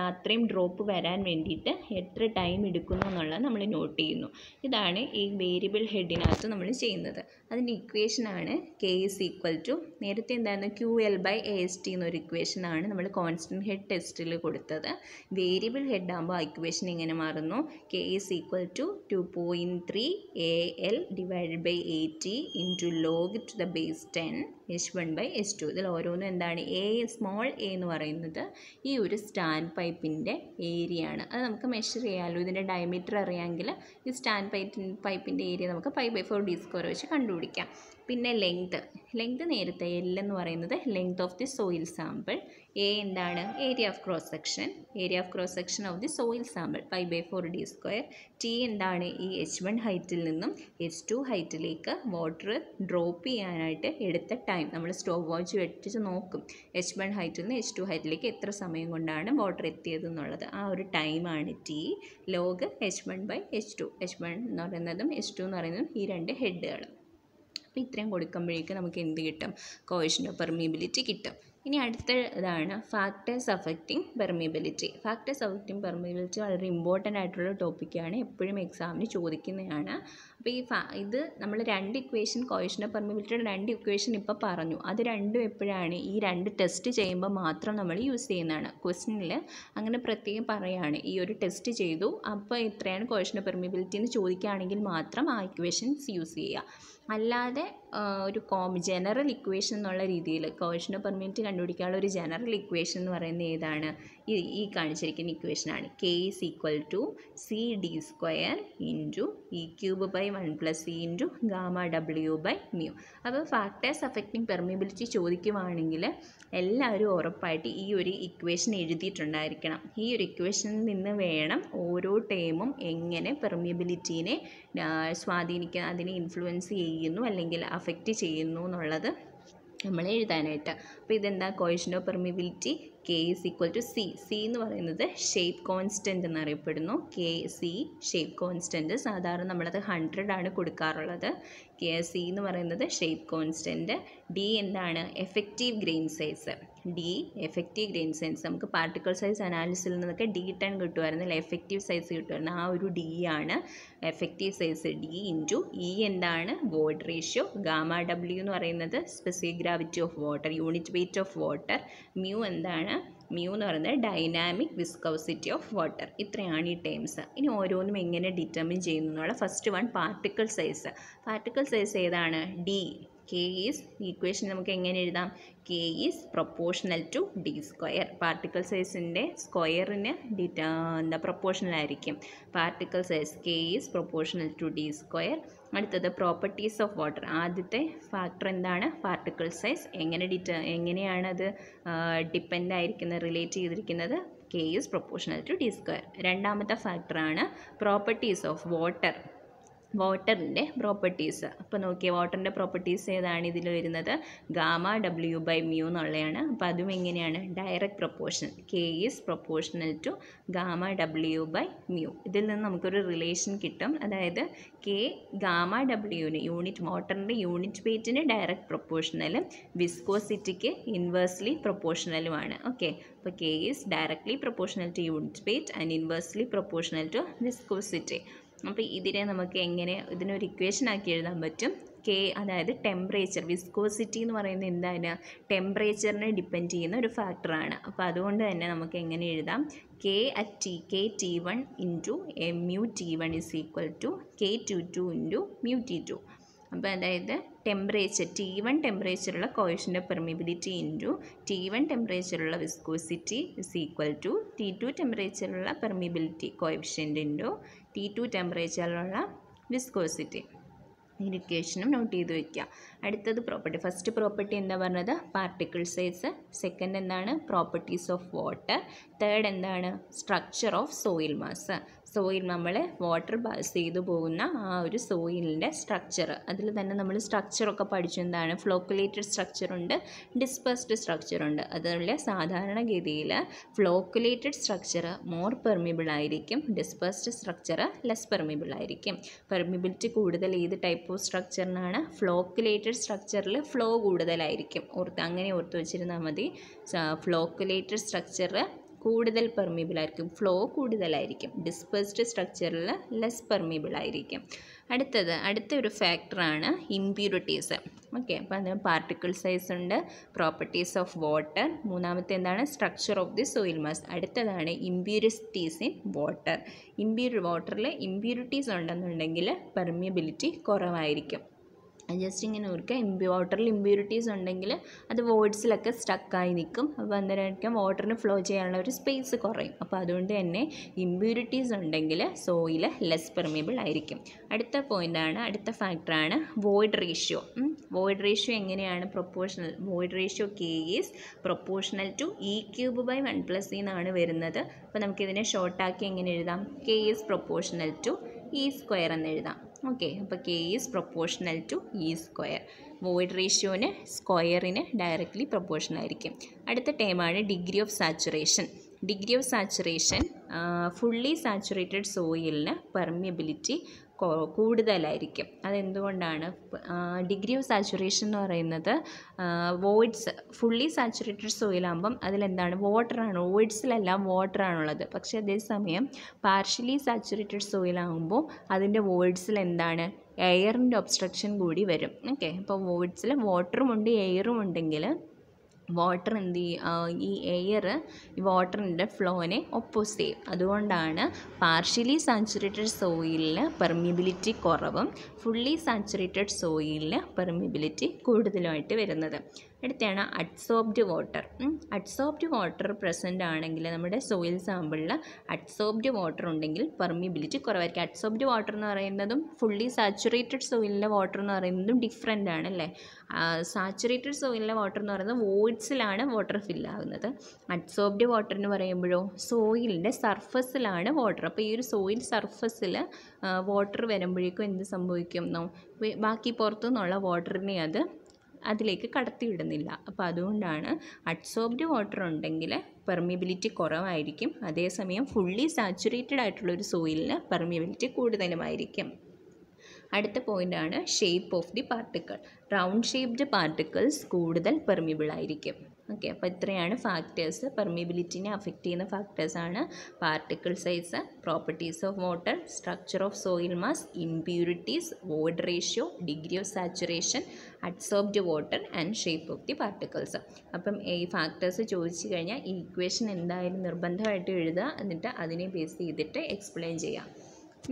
അത്രയും ഡ്രോപ്പ് വരാൻ വേണ്ടിയിട്ട് എത്ര ടൈം എടുക്കുന്നു എന്നുള്ളത് നമ്മൾ നോട്ട് ചെയ്യുന്നു. ഇതാണ് ഈ വേരിയബിൾ ഹെഡിനകത്ത് നമ്മൾ ചെയ്യുന്നത്. അതിൻ്റെ ഇക്വേഷനാണ് K = നേരത്തെ എന്തായിരുന്നു QL/AST എന്നൊരു ഇക്വേഷനാണ് നമ്മൾ കോൺസ്റ്റൻറ്റ് ഹെഡ് ടെസ്റ്റിൽ കൊടുത്തത്. വേരിയബിൾ ഹെഡ് ആകുമ്പോൾ ആ ഇക്വേഷൻ എങ്ങനെ മാറുന്നു, K = 2.3 AL/AT × log to the base 10 H1/S2. ഇതിൽ ഓരോന്നും എന്താണ്, സ്മോൾ a എന്ന് പറയുന്നത് ഈ ഒരു സ്റ്റാൻഡ് പൈപ്പിൻ്റെ ഏരിയ ആണ്. അത് നമുക്ക് മെഷർ ചെയ്യാമല്ലോ. ഇതിൻ്റെ ഡയമീറ്റർ അറിയാമെങ്കിൽ ഈ സ്റ്റാൻഡ് പൈപ്പിൻ്റെ ഏരിയ നമുക്ക് π/4d² വെച്ച് കണ്ടുപിടിക്കാം. പിന്നെ ലെങ്ത് നേരത്തെ L എന്ന് പറയുന്നത് length of the soil sample. A എന്താണ്, area of cross section of the soil sample π/4d². T എന്താണ്, ഈ H1 ഹൈറ്റിൽ നിന്നും S2 ഹൈറ്റിലേക്ക് വാട്ടർ ഡ്രോപ്പ് ചെയ്യാനായിട്ട് എടുത്ത ടൈം. നമ്മൾ സ്റ്റോപ്പ് വാച്ച് വെച്ചിട്ട് നോക്കും H1 ഹൈറ്റിൽ നിന്ന് S2 ഹൈറ്റിലേക്ക് എത്ര സമയം കൊണ്ടാണ് വാട്ടർ എത്തിയത് എന്നുള്ളത്. ആ ഒരു ടൈമാണ് T. Log H1/H2. H1 എന്ന് പറയുന്നതും H2 എന്ന് പറയുന്നതും ഈ രണ്ട് ഹെഡുകൾ. അപ്പോൾ ഇത്രയും കൊടുക്കുമ്പോഴേക്കും നമുക്ക് എന്ത് കിട്ടും, കോഎഫിഷ്യൻ്റ് ഓഫ് പെർമിയബിലിറ്റി കിട്ടും. ഇനി അടുത്ത ഇതാണ് ഫാക്ടേഴ്സ് അഫക്റ്റിംഗ് പെർമിയബിലിറ്റി. വളരെ ഇമ്പോർട്ടൻ്റ് ആയിട്ടുള്ള ടോപ്പിക്കാണ്, എപ്പോഴും എക്സാമിന് ചോദിക്കുന്നതാണ്. അപ്പോൾ ഇത് നമ്മൾ രണ്ട് ഇക്വേഷൻ, കോഎഫിഷ്യൻ്റ് ഓഫ് പെർമിയബിലിറ്റിയുടെ രണ്ട് ഇക്വേഷൻ ഇപ്പോൾ പറഞ്ഞു. അത് രണ്ടും എപ്പോഴാണ്, ഈ രണ്ട് ടെസ്റ്റ് ചെയ്യുമ്പോൾ മാത്രം നമ്മൾ യൂസ് ചെയ്യുന്നതാണ്. ക്വസ്റ്റ്യനിൽ അങ്ങനെ പ്രത്യേകം പറയുകയാണ്, ഈ ഒരു ടെസ്റ്റ് ചെയ്തു അപ്പോൾ എത്രയാണ് കോഎഫിഷ്യൻ്റ് ഓഫ് പെർമിയബിലിറ്റി എന്ന് ചോദിക്കുകയാണെങ്കിൽ മാത്രം ആ ഇക്വേഷൻസ് യൂസ് ചെയ്യുക. അല്ലാതെ ഒരു ജനറൽ ഇക്വേഷൻ എന്നുള്ള രീതിയിൽ കോഎഫിഷ്യൻ്റ് ഓഫ് പെർമിയബിലിറ്റി കണ്ടുപിടിക്കാനുള്ള ഒരു ജനറൽ ഇക്വേഷൻ എന്ന് പറയുന്നത് ഏതാണ്, ഈ കാണിച്ചിരിക്കുന്ന ഇക്വേഷനാണ്. K = CD² × E³ / 1 + C × Γ/W/μ. അപ്പോൾ ഫാക്ടേഴ്സ് അഫക്റ്റിംഗ് പെർമിയബിലിറ്റി ചോദിക്കുവാണെങ്കിൽ എല്ലാവരും ഉറപ്പായിട്ട് ഈ ഒരു ഇക്വേഷൻ എഴുതിയിട്ടുണ്ടായിരിക്കണം. ഈ ഒരു ഇക്വേഷനിൽ നിന്ന് വേണം ഓരോ ടേമും എങ്ങനെ പെർമിയബിലിറ്റീനെ സ്വാധീനിക്കുക, അതിനെ ഇൻഫ്ലുവൻസ് ചെയ്യുന്നു അല്ലെങ്കിൽ അഫക്റ്റ് ചെയ്യുന്നു എന്നുള്ളത് നമ്മൾ എഴുതാനായിട്ട്. അപ്പോൾ ഇതെന്താ, coefficient of permeability K = C എന്ന് പറയുന്നത് ഷേപ്പ് കോൺസ്റ്റൻറ്റ് എന്നറിയപ്പെടുന്നു. C ഷേപ്പ് കോൺസ്റ്റൻറ്റ്, സാധാരണ നമ്മളത് 100 ആണ് കൊടുക്കാറുള്ളത്. C എന്ന് പറയുന്നത് ഷേപ്പ് കോൺസ്റ്റൻറ്റ്. D എന്താണ്, effective grain size. Effective grain size നമുക്ക് പാർട്ടിക്കിൾ സൈസ് അനാലിസിസിൽ നിന്നൊക്കെ D10 കിട്ടുമായിരുന്നു, എഫക്റ്റീവ് സൈസ് കിട്ടുമായിരുന്നു. ആ ഒരു D ആണ് എഫക്റ്റീവ് സൈസ്. D × E എന്താണ്, വോയ്ഡ് റേഷ്യോ. Γ/W എന്ന് പറയുന്നത് specific gravity of water, unit weight of water. Mu എന്താണ്, എന്ന് പറയുന്നത് ഡൈനാമിക് വിസ്കോസിറ്റി ഓഫ് വാട്ടർ. ഇത്രയാണ് ഈ ടേംസ്. ഇനി ഓരോന്നും എങ്ങനെ ഡിറ്റർമിൻ ചെയ്യുന്നു എന്നുള്ള ഫസ്റ്റ് വൺ പാർട്ടിക്കിൾ സൈസ് ഏതാണ്, D. K ഇക്വേഷൻ നമുക്ക് എങ്ങനെ എഴുതാം, K proportional to D². Particle സൈസിൻ്റെ സ്ക്വയറിന് പ്രൊപ്പോർഷണൽ ആയിരിക്കും particle size. K proportional to D². അടുത്തത് പ്രോപ്പർട്ടീസ് ഓഫ് വാട്ടർ. ആദ്യത്തെ ഫാക്ടർ എന്താണ്, പാർട്ടിക്കിൾ സൈസ്. എങ്ങനെയാണത് ഡിപ്പെൻഡ് ആയിരിക്കുന്നത്, റിലേറ്റ് ചെയ്തിരിക്കുന്നത്, K പ്രൊപ്പോർഷണൽ ടു D². രണ്ടാമത്തെ ഫാക്ടറാണ് പ്രോപ്പർട്ടീസ് ഓഫ് വാട്ടറിൻ്റെ പ്രോപ്പർട്ടീസ്. അപ്പോൾ നോക്കിയാൽ വാട്ടറിൻ്റെ പ്രോപ്പർട്ടീസ് ഏതാണ് ഇതിൽ വരുന്നത്, Γ/W/μ എന്നുള്ളതാണ്. അപ്പോൾ അതും എങ്ങനെയാണ്, direct proportion. K proportional to Γ/W/μ. ഇതിൽ നിന്ന് നമുക്കൊരു റിലേഷൻ കിട്ടും. അതായത് K Γ/W വാട്ടറിൻ്റെ യൂണിറ്റ് വെയ്റ്റിന് ഡയറക്റ്റ് പ്രൊപ്പോർഷണലും വിസ്കോസിറ്റിക്ക് ഇൻവേഴ്സ്ലി പ്രൊപ്പോർഷണലുമാണ്. ഓക്കെ, അപ്പോൾ K directly proportional to unit weight and inversely proportional to viscosity. അപ്പോൾ ഇതിനെ നമുക്ക് എങ്ങനെ ഇതിനൊരു ഇക്വേഷൻ ആക്കി എഴുതാൻ പറ്റും. K അതായത് ടെമ്പറേച്ചർ, വിസ്കോസിറ്റി എന്ന് പറയുന്നത് എന്താണ്, ടെമ്പറേച്ചറിനെ ഡിപ്പെൻഡ് ചെയ്യുന്ന ഒരു ഫാക്ടറാണ്. അപ്പോൾ അതുകൊണ്ട് തന്നെ നമുക്ക് എങ്ങനെ എഴുതാം, KT1 × μT1 = K22 × μT2. അപ്പോൾ അതായത് ടെമ്പറേച്ചർ T1 ടെമ്പറേച്ചറുള്ള കോഎഫിഷ്യൻ്റ് ഓഫ് പെർമിയബിലിറ്റി × T1 ടെമ്പറേച്ചറുള്ള വിസ്കോസിറ്റി = T2 ടെമ്പറേച്ചറുള്ള പെർമിയബിലിറ്റി കോഎഫിഷ്യൻ്റ് × T2 ടെമ്പറേച്ചറിലുള്ള വിസ്കോസിറ്റി. ഇക്വേഷനും നോട്ട് ചെയ്ത് വയ്ക്കുക. അടുത്തത് പ്രോപ്പർട്ടി. ഫസ്റ്റ് പ്രോപ്പർട്ടി എന്താ പറഞ്ഞത്? Particle size. സെക്കൻഡ് എന്താണ്? Properties of water. തേർഡ് എന്താണ്? Structure of soil mass. Soil നമ്മൾ വാട്ടർ പാസ് ചെയ്തു പോകുന്ന ആ ഒരു സോയിലിൻ്റെ സ്ട്രക്ചർ. അതിൽ തന്നെ നമ്മൾ സ്ട്രക്ചറൊക്കെ പഠിച്ചു. എന്താണ്? ഫ്ലോക്കുലേറ്റഡ് സ്ട്രക്ചറുണ്ട്, ഡിസ്പേഴ്സ്ഡ് സ്ട്രക്ചറുണ്ട്. അതുപോലെ സാധാരണഗതിയിൽ ഫ്ലോക്കുലേറ്റഡ് സ്ട്രക്ചർ മോർ പെർമിബിൾ ആയിരിക്കും, ഡിസ്പേഴ്സ്ഡ് സ്ട്രക്ചർ ലെസ് പെർമിബിൾ ആയിരിക്കും. പെർമിബിലിറ്റി കൂടുതൽ ഏത് ടൈപ്പ് ഓഫ് സ്ട്രക്ചറിനാണ്? ഫ്ലോക്കുലേറ്റഡ് സ്ട്രക്ചറിൽ ഫ്ലോ കൂടുതലായിരിക്കും. അങ്ങനെ ഓർത്ത് വെച്ചിരുന്നാൽ മതി. ഫ്ലോക്കുലേറ്റഡ് സ്ട്രക്ചർ കൂടുതൽ പെർമിബിൾ ആയിരിക്കും, ഫ്ലോ കൂടുതലായിരിക്കും. ഡിസ്പേഴ്സ്ഡ് സ്ട്രക്ചറിൽ ലെസ് പെർമിബിൾ ആയിരിക്കും. അടുത്തൊരു ഫാക്ടറാണ് ഇമ്പ്യൂരിറ്റീസ്. ഓക്കെ, അപ്പോൾ അതിന് പാർട്ടിക്കിൾ സൈസ് ഉണ്ട്, പ്രോപ്പർട്ടീസ് ഓഫ് വാട്ടർ, മൂന്നാമത്തെ എന്താണ്? Structure of the soil mass. അടുത്തതാണ് ഇമ്പ്യൂരിറ്റീസ് ഇൻ വാട്ടർ. വാട്ടറിൽ ഇമ്പ്യൂരിറ്റീസ് ഉണ്ടെന്നുണ്ടെങ്കിൽ പെർമിയബിലിറ്റി കുറവായിരിക്കും. ജസ്റ്റ് ഇങ്ങനെ ഓർക്കുക, വാട്ടറിൽ ഇമ്പ്യൂരിറ്റീസ് ഉണ്ടെങ്കിൽ അത് വോയിഡ്സിലൊക്കെ സ്റ്റക്കായി നിൽക്കും. അപ്പോൾ അന്നേരം വാട്ടറിന് ഫ്ലോ ചെയ്യാനുള്ള ഒരു സ്പേസ് കുറയും. അപ്പോൾ അതുകൊണ്ട് തന്നെ ഇമ്പ്യൂരിറ്റീസ് ഉണ്ടെങ്കിൽ സോയിൽ ലെസ് പെർമിബിൾ ആയിരിക്കും. അടുത്ത പോയിൻ്റാണ്, അടുത്ത ഫാക്ടറാണ് വോയിഡ് റേഷ്യോ. വോയിഡ് റേഷ്യോ എങ്ങനെയാണ്? Proportional. Void ratio K is proportional to E³ / 1 + E എന്നാണ് വരുന്നത്. അപ്പോൾ നമുക്കിതിനെ ഷോർട്ടാക്കി എങ്ങനെ എഴുതാം? K is proportional to E² എന്ന് എഴുതാം. ഓക്കെ, അപ്പോൾ K is proportional to E². Void റേഷ്യോന് സ്ക്വയറിന് ഡയറക്റ്റ്ലി പ്രൊപ്പോർഷണൽ ആയിരിക്കും. അടുത്ത ടേമാണ് degree of saturation. Degree of saturation fully saturated സോയിലിന് പെർമിയബിലിറ്റി കൂടുതലായിരിക്കും. അതെന്തുകൊണ്ടാണ്? ഡിഗ്രി ഓഫ് സാച്ചുറേഷൻ എന്ന് പറയുന്നത് വോയിഡ്സ് ഫുള്ളി സാച്ചുറേറ്റഡ് സോയിലാകുമ്പം അതിലെന്താണ്? വാട്ടറാണ്. വോയിഡ്സിലെല്ലാം വാട്ടറാണുള്ളത്. പക്ഷേ അതേസമയം പാർഷ്യലി സാച്ചുറേറ്റഡ് സോയിലാകുമ്പോൾ അതിൻ്റെ വോയിഡ്സിൽ എന്താണ്? എയറിൻ്റെ ഒബ്സ്ട്രക്ഷൻ കൂടി വരും. ഓക്കെ, അപ്പോൾ വോയിഡ്സിൽ വാട്ടറുമുണ്ട് എയറും ഉണ്ടെങ്കിൽ വാട്ടർ എന്ത് ചെയ്യും? ഈ എയർ ഈ വാട്ടറിൻ്റെ ഫ്ലോനെ ഒപ്പോസ് ചെയ്യും. അതുകൊണ്ടാണ് പാർഷ്യലി സാച്ചുറേറ്റഡ് സോയിലിന് പെർമിബിലിറ്റി കുറവും ഫുള്ളി സാച്ചുറേറ്റഡ് സോയിലിന് പെർമിബിലിറ്റി കൂടുതലുമായിട്ട് വരുന്നത്. അടുത്താണ് adsorbed water. Adsorbed water present ആണെങ്കിൽ നമ്മുടെ സോയിൽ സാമ്പിളിൽ അഡ്സോർബ്ഡ് വാട്ടർ ഉണ്ടെങ്കിൽ പെർമിബിലിറ്റി കുറവായിരിക്കും. അഡ്സോർബ്ഡ് വാട്ടർ എന്ന് പറയുന്നതും ഫുള്ളി സാച്ചുറേറ്റഡ് സോയിലിലെ വാട്ടർ എന്ന് പറയുന്നതും ഡിഫറെൻ്റ് ആണ് അല്ലേ? സാച്ചുറേറ്റഡ് സോയിലിലെ വാട്ടർ എന്ന് പറയുന്നത് വോയിഡ്സിലാണ് വാട്ടർ ഫില്ലാകുന്നത്. അഡ്സോർബ്ഡ് വാട്ടർ എന്ന് പറയുമ്പോഴോ സോയിലിൻ്റെ സർഫസിലാണ് വാട്ടർ. അപ്പോൾ ഈ ഒരു സോയിൽ സർഫസിൽ വാട്ടർ വരുമ്പോഴേക്കും എന്ത് സംഭവിക്കുന്നു? ബാക്കി പുറത്തു നിന്നുള്ള വാട്ടറിനെ അതിലേക്ക് കടത്തിവിടുന്നില്ല. അപ്പോൾ അതുകൊണ്ടാണ് അഡ്സോർബ്ഡ് വാട്ടർ ഉണ്ടെങ്കിൽ പെർമിബിലിറ്റി കുറവായിരിക്കും. അതേസമയം ഫുള്ളി സാച്ചുറേറ്റഡ് ആയിട്ടുള്ളൊരു സോയിലിന് പെർമിബിലിറ്റി കൂടുതലുമായിരിക്കും. അടുത്ത പോയിൻ്റാണ് shape of the particle. Round shaped particles കൂടുതൽ പെർമിബിൾ ആയിരിക്കും. ഓക്കെ, അപ്പോൾ ഇത്രയാണ് ഫാക്ടേഴ്സ്. പെർമിബിലിറ്റിനെ അഫക്റ്റ് ചെയ്യുന്ന ഫാക്ടേഴ്സാണ് particle size, properties of water, structure of soil mass, impurities, void ratio, degree of saturation, adsorbed water and shape of the particles. അപ്പം ഈ factors ചോദിച്ചു കഴിഞ്ഞാൽ ഈ ഇക്വേഷൻ എന്തായാലും നിർബന്ധമായിട്ട് എഴുതുക. എന്നിട്ട് അതിനെ ബേസ് ചെയ്തിട്ട് എക്സ്പ്ലെയിൻ ചെയ്യാം.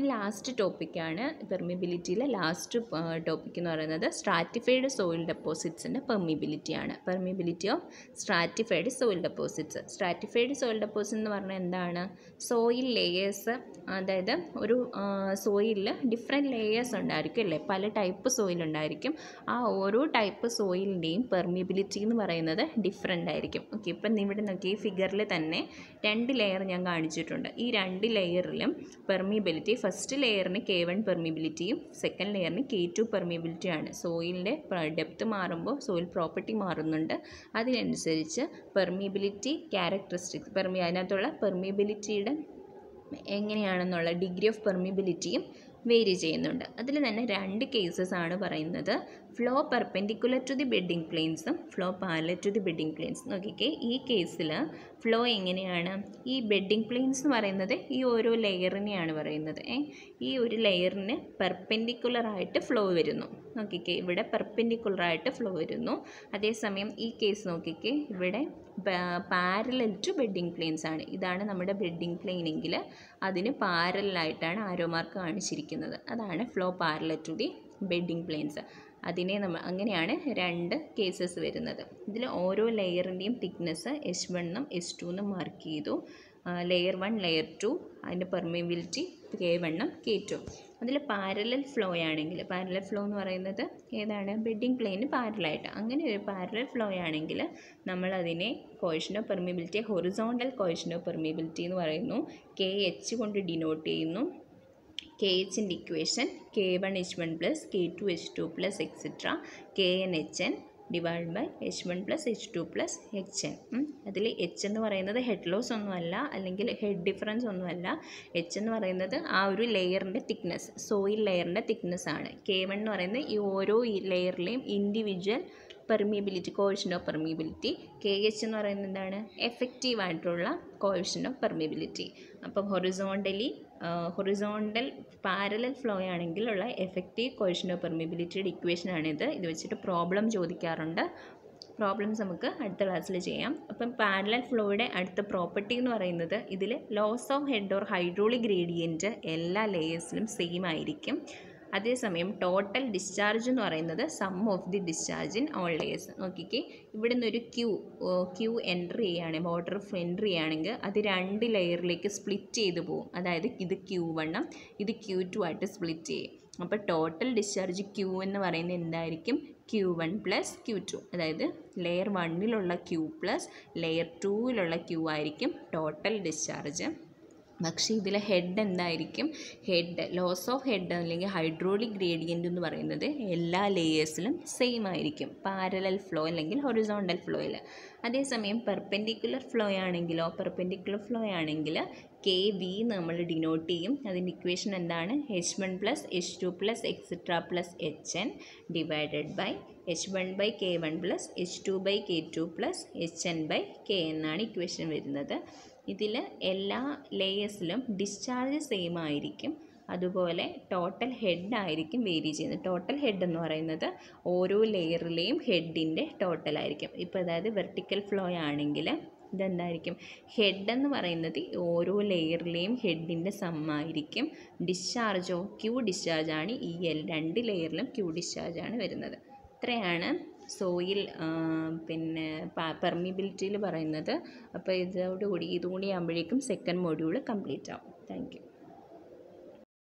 ലാസ്റ്റ് ടോപ്പിക്കാണ് പെർമിബിലിറ്റിയിലെ ലാസ്റ്റ് ടോപ്പിക് എന്ന് പറയുന്നത് സ്ട്രാറ്റിഫൈഡ് സോയിൽ ഡെപ്പോസിറ്റ്സിൻ്റെ പെർമിബിലിറ്റിയാണ്. പെർമിബിലിറ്റി ഓഫ് സ്ട്രാറ്റിഫൈഡ് സോയിൽ ഡെപ്പോസിറ്റ്സ്. സ്ട്രാറ്റിഫൈഡ് സോയിൽ ഡെപ്പോസിറ്റ് എന്ന് പറഞ്ഞാൽ എന്താണ്? സോയിൽ ലെയേഴ്സ്, അതായത് ഒരു സോയിലിൽ ഡിഫറെൻറ്റ് ലെയേഴ്സ് ഉണ്ടായിരിക്കും അല്ലേ? പല ടൈപ്പ് സോയിൽ ഉണ്ടായിരിക്കും. ആ ഓരോ ടൈപ്പ് സോയിലിൻ്റെയും പെർമിബിലിറ്റി എന്ന് പറയുന്നത് ഡിഫറെൻ്റ് ആയിരിക്കും. ഓക്കെ, ഇപ്പം ഇവിടെ നോക്കി ഈ ഫിഗറിൽ തന്നെ 2 ലെയർ ഞാൻ കാണിച്ചിട്ടുണ്ട്. ഈ 2 ലെയറിലും പെർമിബിലിറ്റി ഫസ്റ്റ് ലെയറിന് K1 പെർമിബിലിറ്റിയും സെക്കൻഡ് ലെയറിന് K2 പെർമിബിലിറ്റിയാണ്. സോയിലിൻ്റെ ഡെപ്ത് മാറുമ്പോൾ സോയിൽ പ്രോപ്പർട്ടി മാറുന്നുണ്ട്. അതിനനുസരിച്ച് പെർമിബിലിറ്റി ക്യാരക്ടറിസ്റ്റിക്സ് അതിനകത്തുള്ള പെർമിബിലിറ്റിയുടെ എങ്ങനെയാണെന്നുള്ള ഡിഗ്രി ഓഫ് പെർമിബിലിറ്റിയും വേരി ചെയ്യുന്നുണ്ട്. അതിൽ തന്നെ 2 കേസസ് ആണ് പറയുന്നത്. Flow perpendicular to the bedding പ്ലെയിൻസും flow parallel to the bedding planes. നോക്കിക്കേ, ഈ കേസിൽ ഫ്ലോ എങ്ങനെയാണ്? ഈ ബെഡിങ് പ്ലെയിൻസ് എന്ന് പറയുന്നത് ഈ ഓരോ ലെയറിനെയാണ് പറയുന്നത്. ഈ ഒരു ലെയറിന് പെർപെൻഡിക്കുലറായിട്ട് ഫ്ലോ വരുന്നു. നോക്കിക്കേ, ഇവിടെ പെർപെൻഡിക്കുലറായിട്ട് ഫ്ലോ വരുന്നു. അതേസമയം ഈ കേസ് നോക്കിക്കേ, ഇവിടെ പാരലൽ ടു ബെഡിങ് പ്ലെയിൻസ് ആണ്. ഇതാണ് നമ്മുടെ ബെഡിങ് പ്ലെയിൻ എങ്കിൽ അതിന് പാരലായിട്ടാണ് ആരോ മാർക്ക് കാണിച്ചിരിക്കുന്നത്. അതാണ് flow parallel to the bedding planes. അതിനെ അങ്ങനെയാണ് 2 കേസസ് വരുന്നത്. ഇതിൽ ഓരോ ലെയറിൻ്റെയും തിക്നെസ് H1 എന്നും H2 എന്നും മാർക്ക് ചെയ്തു. ലെയർ 1, ലെയർ 2 അതിൻ്റെ പെർമിബിലിറ്റി K1 ഉം K2. അതിൽ പാരലൽ ഫ്ലോ ആണെങ്കിൽ, പാരലൽ ഫ്ലോ എന്ന് പറയുന്നത് ഏതാണ്, ബെഡിങ് പ്ലെയിന് പാരലായിട്ട്, അങ്ങനെ ഒരു പാരലൽ ഫ്ലോ ആണെങ്കിൽ നമ്മളതിനെ coefficient of permeability horizontal coefficient of permeability എന്ന് പറയുന്നു. KH കൊണ്ട് ഡിനോട്ട് ചെയ്യുന്നു. KHൻ്റെ equation K1H1 plus K2H2 plus etcetera KNHN divide by H1 plus H2 plus HN. അതിൽ H എന്ന് പറയുന്നത് ഹെഡ് ലോസ് ഒന്നുമല്ല, അല്ലെങ്കിൽ ഹെഡ് ഡിഫറൻസ് ഒന്നുമല്ല. H എന്ന് പറയുന്നത് ആ ഒരു ലെയറിൻ്റെ തിക്നെസ്, സോയിൽ ലെയറിൻ്റെ തിക്നെസ് ആണ്. K1 എന്ന് പറയുന്നത് ഈ ഓരോ ലെയറിലെയും individual permeability, coefficient of permeability. KH എന്ന് പറയുന്നത് എന്താണ്, എഫക്റ്റീവ് ആയിട്ടുള്ള കോഎഫിഷ്യന്റ് ഓഫ് പെർമിയബിലിറ്റി. അപ്പം ഹൊറിസോണ്ടൽ പാരലൽ ഫ്ലോ ആണെങ്കിലുള്ള എഫക്റ്റീവ് കോഎഫിഷ്യന്റ് ഓഫ് പെർമിയബിലിറ്റിയുടെ ഇക്വേഷനാണിത്. ഇത് വെച്ചിട്ട് പ്രോബ്ലം ചോദിക്കാറുണ്ട്. പ്രോബ്ലംസ് നമുക്ക് അടുത്ത ക്ലാസ്സിൽ ചെയ്യാം. അപ്പം പാരലൽ ഫ്ലോയുടെ അടുത്ത പ്രോപ്പർട്ടി എന്ന് പറയുന്നത് ഇതിൽ loss of head or hydraulic gradient എല്ലാ ലെയേഴ്സിലും സെയിം ആയിരിക്കും. അതേസമയം ടോട്ടൽ ഡിസ്ചാർജ് എന്ന് പറയുന്നത് sum of the discharge in all layers. നോക്കിക്കേ, ഇവിടെ നിന്നൊരു ക്യൂ എൻട്രി ചെയ്യുകയാണെങ്കിൽ, വാട്ടർ എൻട്രി ചെയ്യുകയാണെങ്കിൽ അത് 2 ലെയറിലേക്ക് സ്പ്ലിറ്റ് ചെയ്ത് പോകും. അതായത് ഇത് Q1 ഇത് Q2 ആയിട്ട് സ്പ്ലിറ്റ് ചെയ്യും. അപ്പോൾ ടോട്ടൽ ഡിസ്ചാർജ് Q എന്ന് പറയുന്നത് എന്തായിരിക്കും, Q1 പ്ലസ് Q2. അതായത് ലെയർ 1ലുള്ള Q പ്ലസ് ലെയർ 2ലുള്ള Q ആയിരിക്കും ടോട്ടൽ ഡിസ്ചാർജ്. പക്ഷേ ഇതിൽ ഹെഡ് എന്തായിരിക്കും, ഹെഡ് ലോസ് ഓഫ് ഹെഡ് അല്ലെങ്കിൽ ഹൈഡ്രോളിക് ഗ്രേഡിയൻ്റ് എന്ന് പറയുന്നത് എല്ലാ ലെയേഴ്സിലും സെയിം ആയിരിക്കും, പാരലൽ ഫ്ലോ അല്ലെങ്കിൽ ഹൊറിസോണ്ടൽ ഫ്ലോയിൽ. അതേസമയം പെർപെൻഡിക്കുലർ ഫ്ലോ ആണെങ്കിൽ KV നമ്മൾ ഡിനോട്ട് ചെയ്യും. അതിൻ്റെ ഇക്വേഷൻ എന്താണ്, H1 plus H2 plus etcetera plus HN divided by H1 by K1 plus H2 by K2 plus HN by KN ആണ് ഇക്വേഷൻ വരുന്നത്. ഇതിൽ എല്ലാ ലെയേഴ്സിലും ഡിസ്ചാർജ് സെയിം ആയിരിക്കും. അതുപോലെ ടോട്ടൽ ഹെഡ് ആയിരിക്കും വേരി ചെയ്യുന്നത്. ടോട്ടൽ ഹെഡ് എന്ന് പറയുന്നത് ഓരോ ലെയറിലെയും ഹെഡിൻ്റെ ടോട്ടലായിരിക്കും. ഇപ്പോൾ അതായത് വെർട്ടിക്കൽ ഫ്ലോ ആണെങ്കിൽ ഇതെന്തായിരിക്കും, ഹെഡ് എന്ന് പറയുന്നത് ഓരോ ലെയറിലെയും ഹെഡിൻ്റെ സമ്മായിരിക്കും. ഡിസ്ചാർജോ Q ഡിസ്ചാർജാണ്, ഈ 2 ലെയറിലും Q ഡിസ്ചാർജാണ് വരുന്നത്. ഇത്രയാണ് സോയിൽ പെർമിയബിലിറ്റിയിൽ പറയുന്നത്. അപ്പോൾ ഇതുകൂടി ആകുമ്പോഴേക്കും സെക്കൻഡ് മൊഡ്യൂൾ കംപ്ലീറ്റ് ആവും. Thank you.